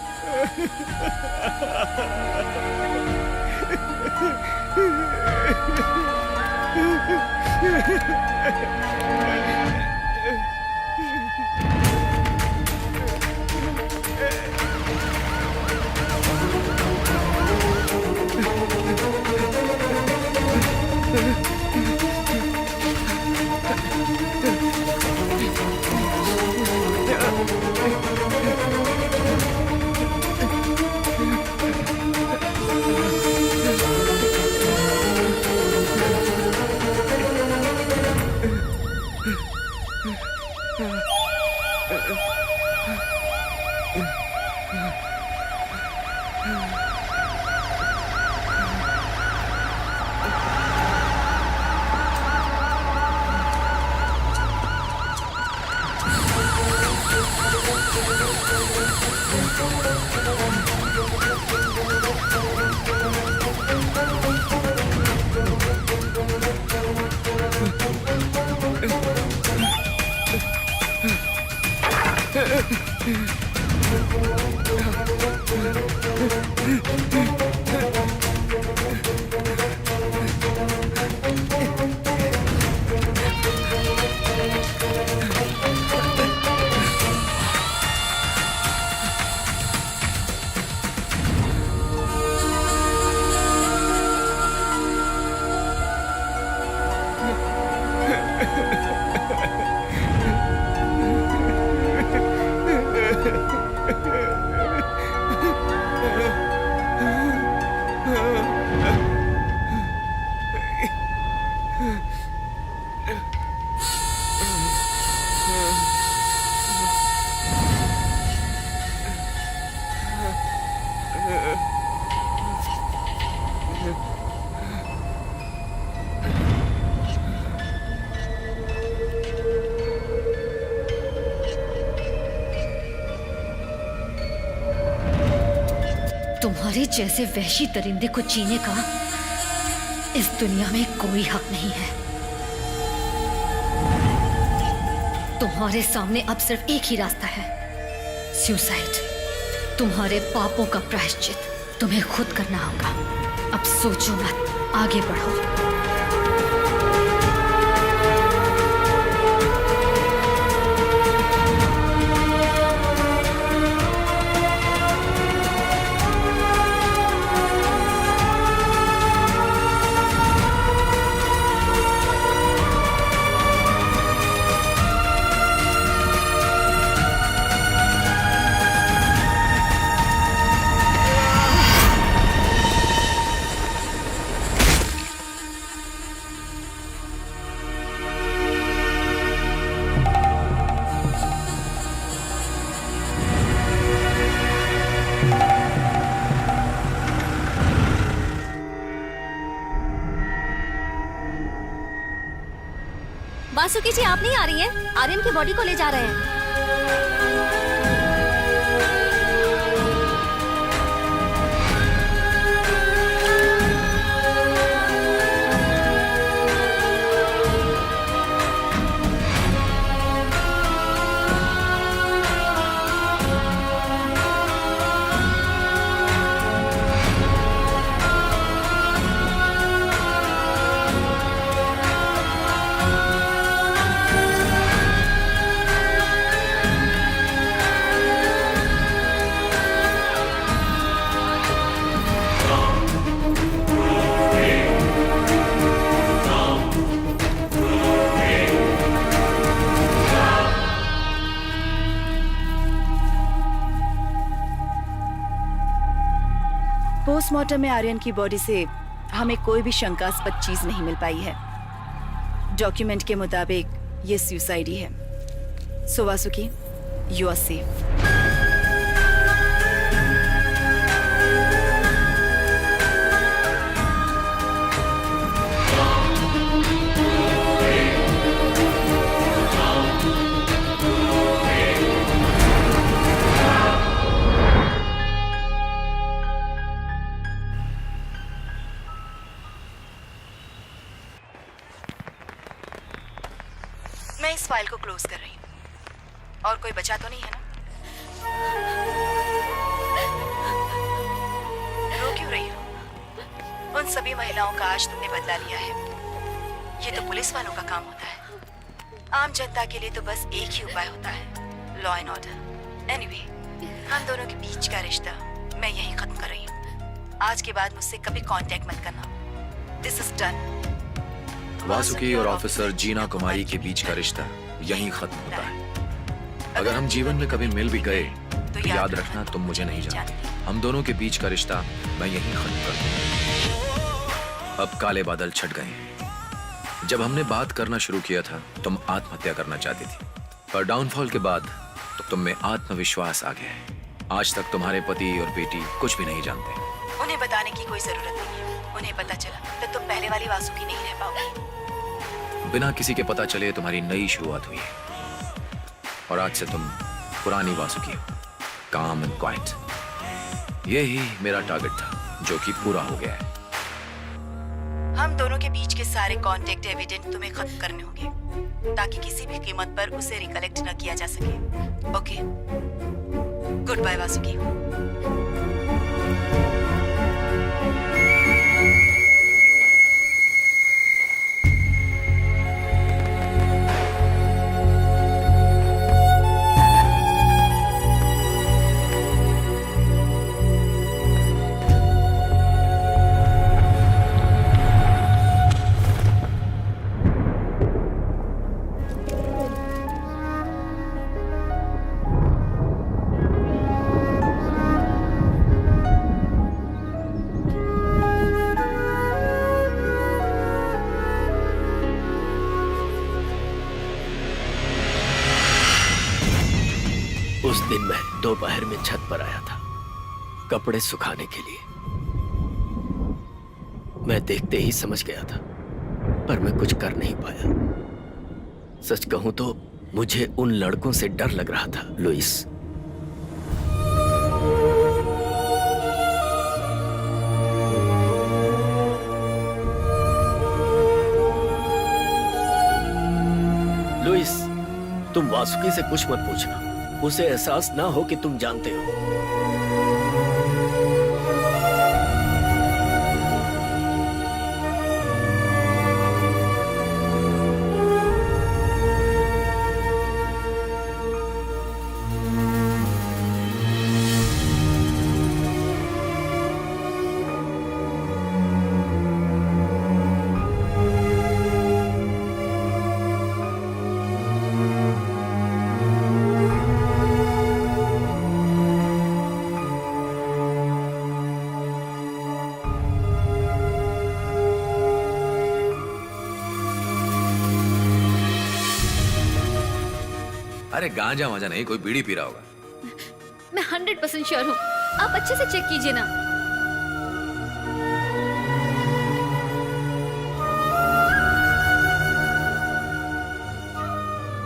तुम्हारे जैसे वहशी दरिंदे को जीने का इस दुनिया में कोई हक नहीं है। तुम्हारे सामने अब सिर्फ एक ही रास्ता है, सुसाइड। तुम्हारे पापों का प्रायश्चित तुम्हें खुद करना होगा। अब सोचो मत, आगे बढ़ो। वासुकी जी आप नहीं आ रही हैं? आर्यन की बॉडी को ले जा रहे हैं। पोस्टमार्टम में आर्यन की बॉडी से हमें कोई भी शंकास्पद चीज नहीं मिल पाई है। डॉक्यूमेंट के मुताबिक ये सुसाइड ही है। सो वासुकी, यू आर सेफ। मैं इस फाइल को क्लोज कर रही हूँ। और कोई बचा तो नहीं है ना? रो क्यों रही हो? उन सभी महिलाओं का आज तुमने बदला लिया है। ये तो पुलिस वालों का काम होता है। आम जनता के लिए तो बस एक ही उपाय होता है, लॉ एंड ऑर्डर। एनीवे, हम दोनों के बीच का रिश्ता मैं यहीं खत्म कर रही हूँ। आज के बाद मुझसे कभी कांटेक्ट मत करना। This is done. वासुकी और ऑफिसर जीना कुमारी के बीच का रिश्ता यहीं खत्म होता है। अगर हम जीवन में कभी मिल भी गए तो याद रखना तुम मुझे नहीं जानते। हम दोनों के बीच का रिश्ता मैं यहीं खत्म कर दूंगा। अब काले बादल छट गए हैं। जब हमने बात करना शुरू किया था तुम आत्महत्या करना चाहती थी, पर डाउनफॉल के बाद तो तुम में आत्मविश्वास आ गया है। आज तक तुम्हारे पति और बेटी कुछ भी नहीं जानते। उन्हें बताने की कोई जरूरत नहीं है। उन्हें पता चला तो तुम पहले वाली वासुकी नहीं रह पाओगी। बिना किसी के पता चले तुम्हारी नई शुरुआत हुई है और आज से तुम पुरानी वासुकी हो, काम एंड क्वाइट। यही मेरा टारगेट था जो कि पूरा हो गया है। हम दोनों के बीच के सारे कांटेक्ट एविडेंट तुम्हें खत्म करने होंगे ताकि किसी भी कीमत पर उसे रिकलेक्ट न किया जा सके। Okay, good bye Vasuki. उस दिन मैं दोपहर में छत पर आया था कपड़े सुखाने के लिए। मैं देखते ही समझ गया था, पर मैं कुछ कर नहीं पाया। सच कहूं तो मुझे उन लड़कों से डर लग रहा था, लुइस। लुइस, तुम वासुकी से कुछ मत पूछना। उसे एहसास ना हो कि तुम जानते हो। अरे गांजा वाजा नहीं, कोई बीड़ी पी रहा होगा। मैं 100% श्योर हूँ। आप अच्छे से चेक कीजिए ना।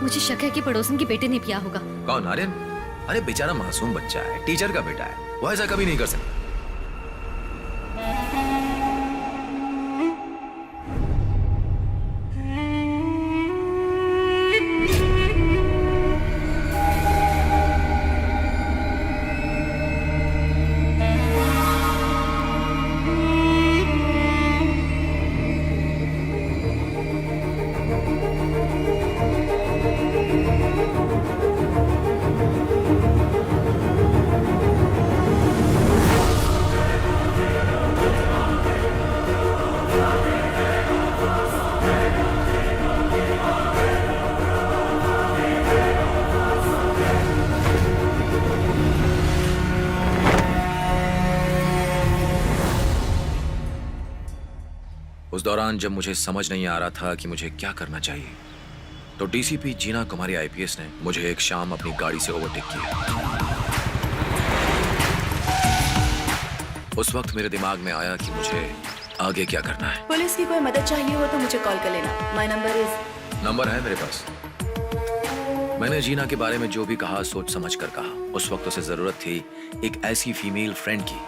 मुझे शक है कि पड़ोसन के बेटे ने पिया होगा। कौन? आर्यन? अरे बेचारा मासूम बच्चा है, टीचर का बेटा है, वो ऐसा कभी नहीं कर सकता। उस दौरान जब मुझे समझ नहीं आ रहा था कि मुझे क्या करना चाहिए, तो डीसीपी जीना कुमारी आईपीएस ने मुझे एक शाम अपनी गाड़ी से ओवरटेक किया। उस वक्त मेरे दिमाग में आया कि मुझे आगे क्या करना है। पुलिस की कोई मदद चाहिए हो तो मुझे कॉल कर लेना। माय नंबर है मेरे पास। मैंने जीना के बारे में जो भी कहा सोच समझ कर कहा। उस वक्त उसे जरूरत थी एक ऐसी फीमेल फ्रेंड की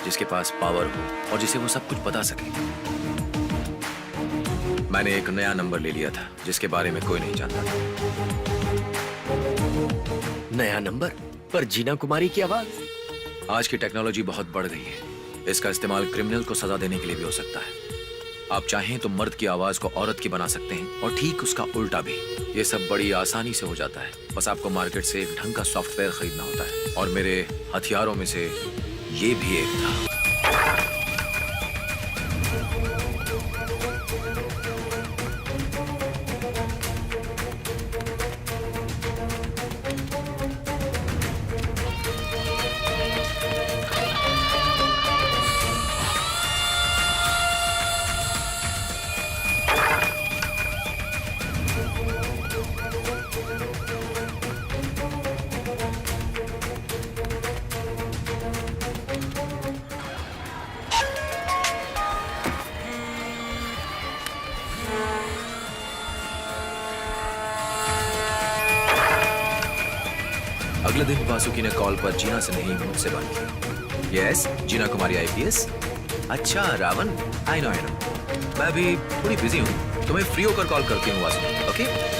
जिसके पास पावर हो और जिसे वो सब कुछ बता सके। मैंने एक नया नंबर ले लिया था जिसके बारे में कोई नहीं जानता था। नया नंबर? पर जीना कुमारी की आवाज? आज की टेक्नोलॉजी बहुत बढ़ गई है। इसका इस्तेमाल क्रिमिनल को सजा देने के लिए भी हो सकता है। आप चाहें तो मर्द की आवाज को औरत की बना सकते हैं और ठीक उसका उल्टा भी। ये सब बड़ी आसानी से हो जाता है। बस आपको मार्केट से एक ढंग का सॉफ्टवेयर खरीदना होता है और मेरे हथियारों में से ये भी एक था। अगले दिन वासुकी ने कॉल पर जीना से नहीं मुझसे बात की। यस, जीना कुमारी आईपीएस। अच्छा रावण, आई नो। मैं अभी थोड़ी बिजी हूँ, तुम्हें फ्री होकर कॉल करती हूँ वासुकी। ओके?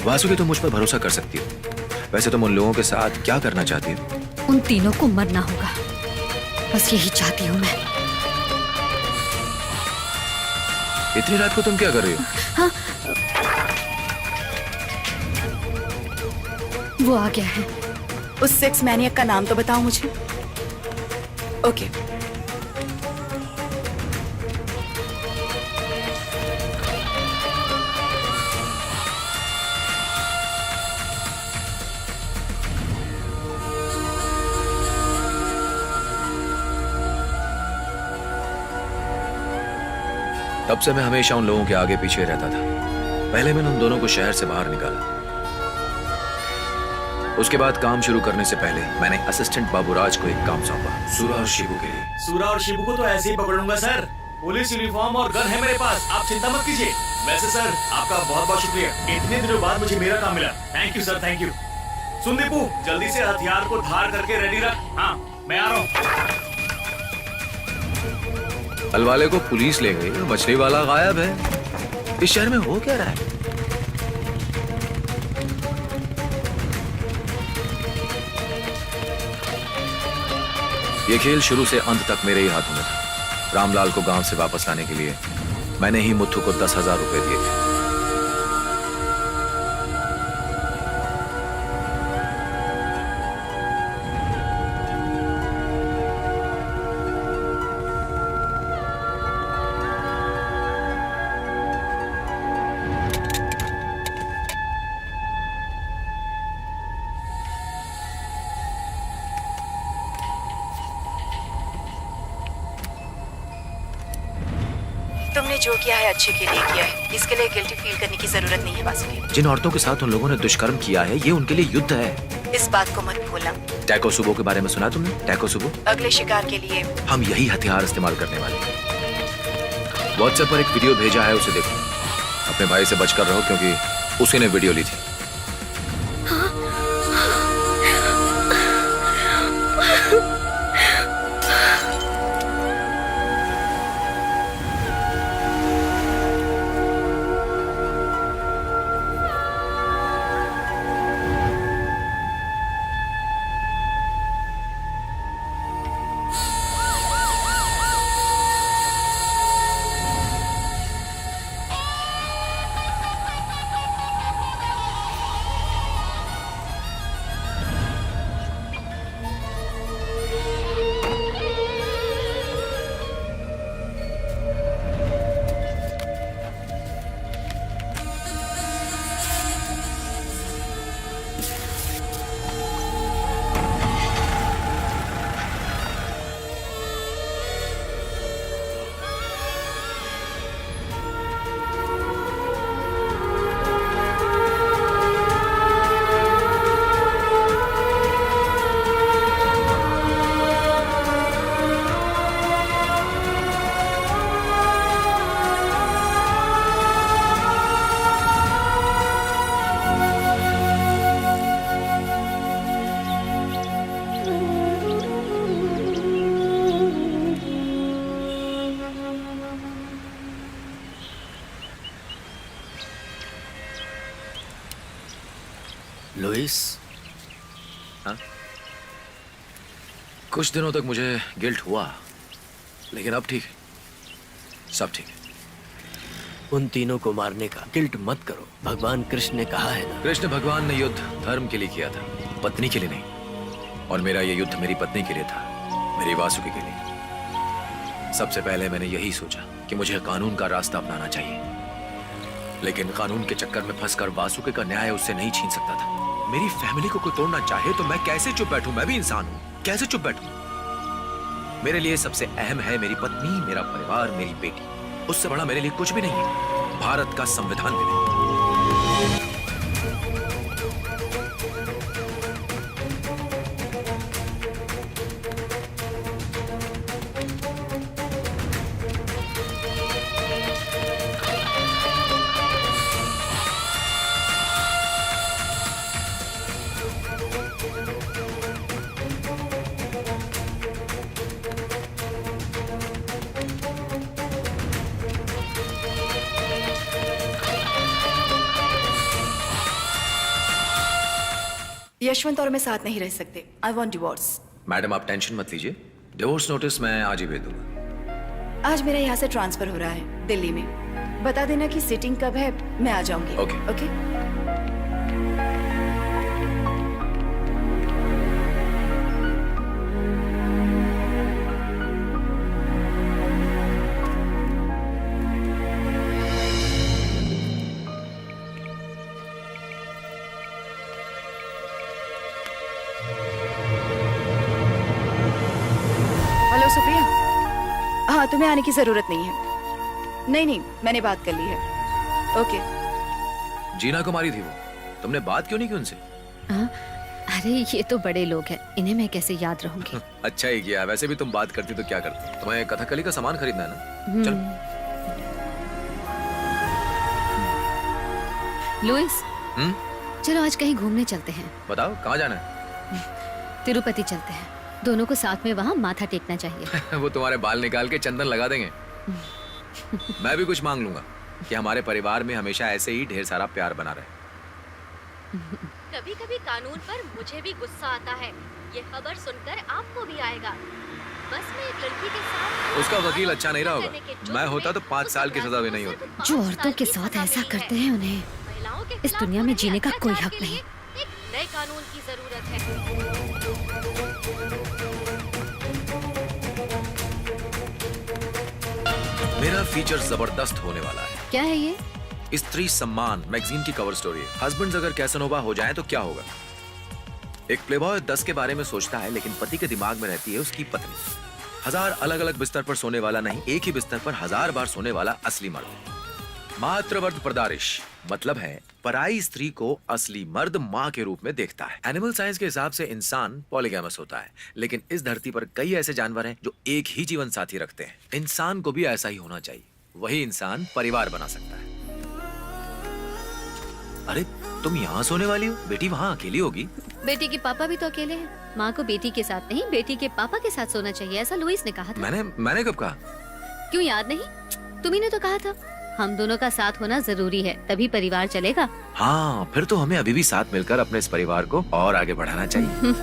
वासुकी, तुम मुझ पर भरोसा कर सकती हो। वैसे तुम उन लोगों के साथ क्या करना चाहती हो? उन तीनों को मरना होगा, बस यही चाहती हूँ मैं। इतनी रात को तुम क्या कर रही हो? हाँ, वो आ गया है। उस सेक्स मैनियक का नाम तो बताओ मुझे। ओके। तब से मैं हमेशा उन लोगों के आगे पीछे रहता था। पहले मैंने उन दोनों को शहर से बाहर निकाला। उसके बाद काम शुरू करने से पहले मैंने असिस्टेंट बाबूराज को एक काम सौंपा, सूरा और शिबू के लिए। सूरा और शिबू को तो ऐसे ही पकड़ूंगा सर। पुलिस यूनिफॉर्म और गन है मेरे पास, आप चिंता मत कीजिए। वैसे सर, आपका बहुत बहुत शुक्रिया। इतने दिनों बाद मुझे मेरा काम मिला। Thank you sir, thank you. सुन दीपू, जल्दी से हथियार को धार करके रेडी रख। हाँ, मैं आ रहा हूँ। फल वाले को पुलिस ले गई, मछली वाला गायब है। इस शहर में हो क्या रहा है? ये खेल शुरू से अंत तक मेरे ही हाथों में था। रामलाल को गांव से वापस लाने के लिए मैंने ही मुथु को 10,000 रुपए दिए थे। उन्होंने जो किया है अच्छे के लिए किया है, इसके लिए गिल्टी फील करने की जरूरत नहीं है वासुकी। जिन औरतों के साथ उन लोगों ने दुष्कर्म किया है, ये उनके लिए युद्ध है। इस बात को मत भूलना। टैकोसुबो के बारे में सुना तुमने? टैकोसुबो अगले शिकार के लिए हम यही हथियार इस्तेमाल करने वाले हैं। व्हाट्सएप पर एक वीडियो भेजा है, उसे देखो। अपने भाई से बचकर रहो क्योंकि उसी ने वीडियो ली थी। लुइस, हाँ? कुछ दिनों तक मुझे गिल्ट हुआ, लेकिन अब ठीक है, सब ठीक है। उन तीनों को मारने का गिल्ट मत करो। भगवान कृष्ण ने कहा है ना। कृष्ण भगवान ने युद्ध धर्म के लिए किया था, पत्नी के लिए नहीं। और मेरा ये युद्ध मेरी पत्नी के लिए था, मेरी वासुकी के लिए। सबसे पहले मैंने यही सोचा कि मुझे कानून का रास्ता अपनाना चाहिए, लेकिन कानून के चक्कर में फंसकर वासुकी का न्याय उससे नहीं छीन सकता था। मेरी फैमिली को कोई तोड़ना चाहे तो मैं कैसे चुप बैठूं? मैं भी इंसान हूं, कैसे चुप बैठूं? मेरे लिए सबसे अहम है मेरी पत्नी, मेरा परिवार, मेरी बेटी। उससे बड़ा मेरे लिए कुछ भी नहीं है, भारत का संविधान भी नहीं। यशवंत और मैं साथ नहीं रह सकते। I want divorce. मैडम आप टेंशन मत लीजिए, डिवोर्स नोटिस मैं आज ही भेज दूंगा। आज मेरा यहाँ से ट्रांसफर हो रहा है दिल्ली में। बता देना कि सिटिंग कब है, मैं आ जाऊंगी। Okay okay. हेलो सुप्रिया। हाँ, तुम्हें आने की जरूरत नहीं है। नहीं, मैंने बात कर ली है। ओके। जीना कुमारी थी वो, तुमने बात क्यों नहीं की उनसे? अरे ये तो बड़े लोग हैं, इन्हें मैं कैसे याद रहूंगी। अच्छा ही किया, वैसे भी तुम बात करती तो क्या करती। तुम्हें कथकली का सामान खरीदना है ना? चलो। लुइस, चलो आज कहीं घूमने चलते हैं। बताओ कहाँ जाना है? तिरुपति चलते हैं, दोनों को साथ में वहाँ माथा टेकना चाहिए। वो तुम्हारे बाल निकाल के चंदन लगा देंगे। मैं भी कुछ मांग लूंगा कि हमारे परिवार में हमेशा ऐसे ही ढेर सारा प्यार बना रहे। कभी कभी कानून पर मुझे भी गुस्सा आता है। ये खबर सुनकर आपको भी आएगा। बस में एक लड़की के साथ उसका वकील अच्छा नहीं रहा होगा। मैं होता तो 5 साल की सजा भी नहीं होती। जो औरतों के साथ ऐसा करते हैं उन्हें इस दुनिया में जीने का कोई हक नहीं। एक नए कानून की जरूरत है। मेरा फीचर जबरदस्त होने वाला है। क्या है ये? स्त्री सम्मान मैगजीन की कवर स्टोरी है। हस्बैंड्स अगर कैसनोवा हो जाएं तो क्या होगा? एक प्लेबॉय 10 के बारे में सोचता है, लेकिन पति के दिमाग में रहती है उसकी पत्नी। 1000 अलग अलग बिस्तर पर सोने वाला नहीं, एक ही बिस्तर पर 1000 बार सोने वाला असली मर्द। मातृवर्ध प्रदारिश मतलब है पराई स्त्री को असली मर्द माँ के रूप में देखता है। एनिमल साइंस के हिसाब से इंसान पॉलीगैमस होता है, लेकिन इस धरती पर कई ऐसे जानवर हैं जो एक ही जीवन साथी रखते हैं। इंसान को भी ऐसा ही होना चाहिए, वही इंसान परिवार बना सकता है। अरे तुम यहाँ सोने वाली हो, बेटी वहाँ अकेली होगी। बेटी के पापा भी तो अकेले हैं। माँ को बेटी के साथ नहीं, बेटी के पापा के साथ सोना चाहिए, ऐसा लुइस ने कहा था। मैंने कब कहा? क्यों याद नहीं? तुम्ही ने तो कहा था हम दोनों का साथ होना जरूरी है, तभी परिवार चलेगा। हाँ, फिर तो हमें अभी भी साथ मिलकर अपने इस परिवार को और आगे बढ़ाना चाहिए।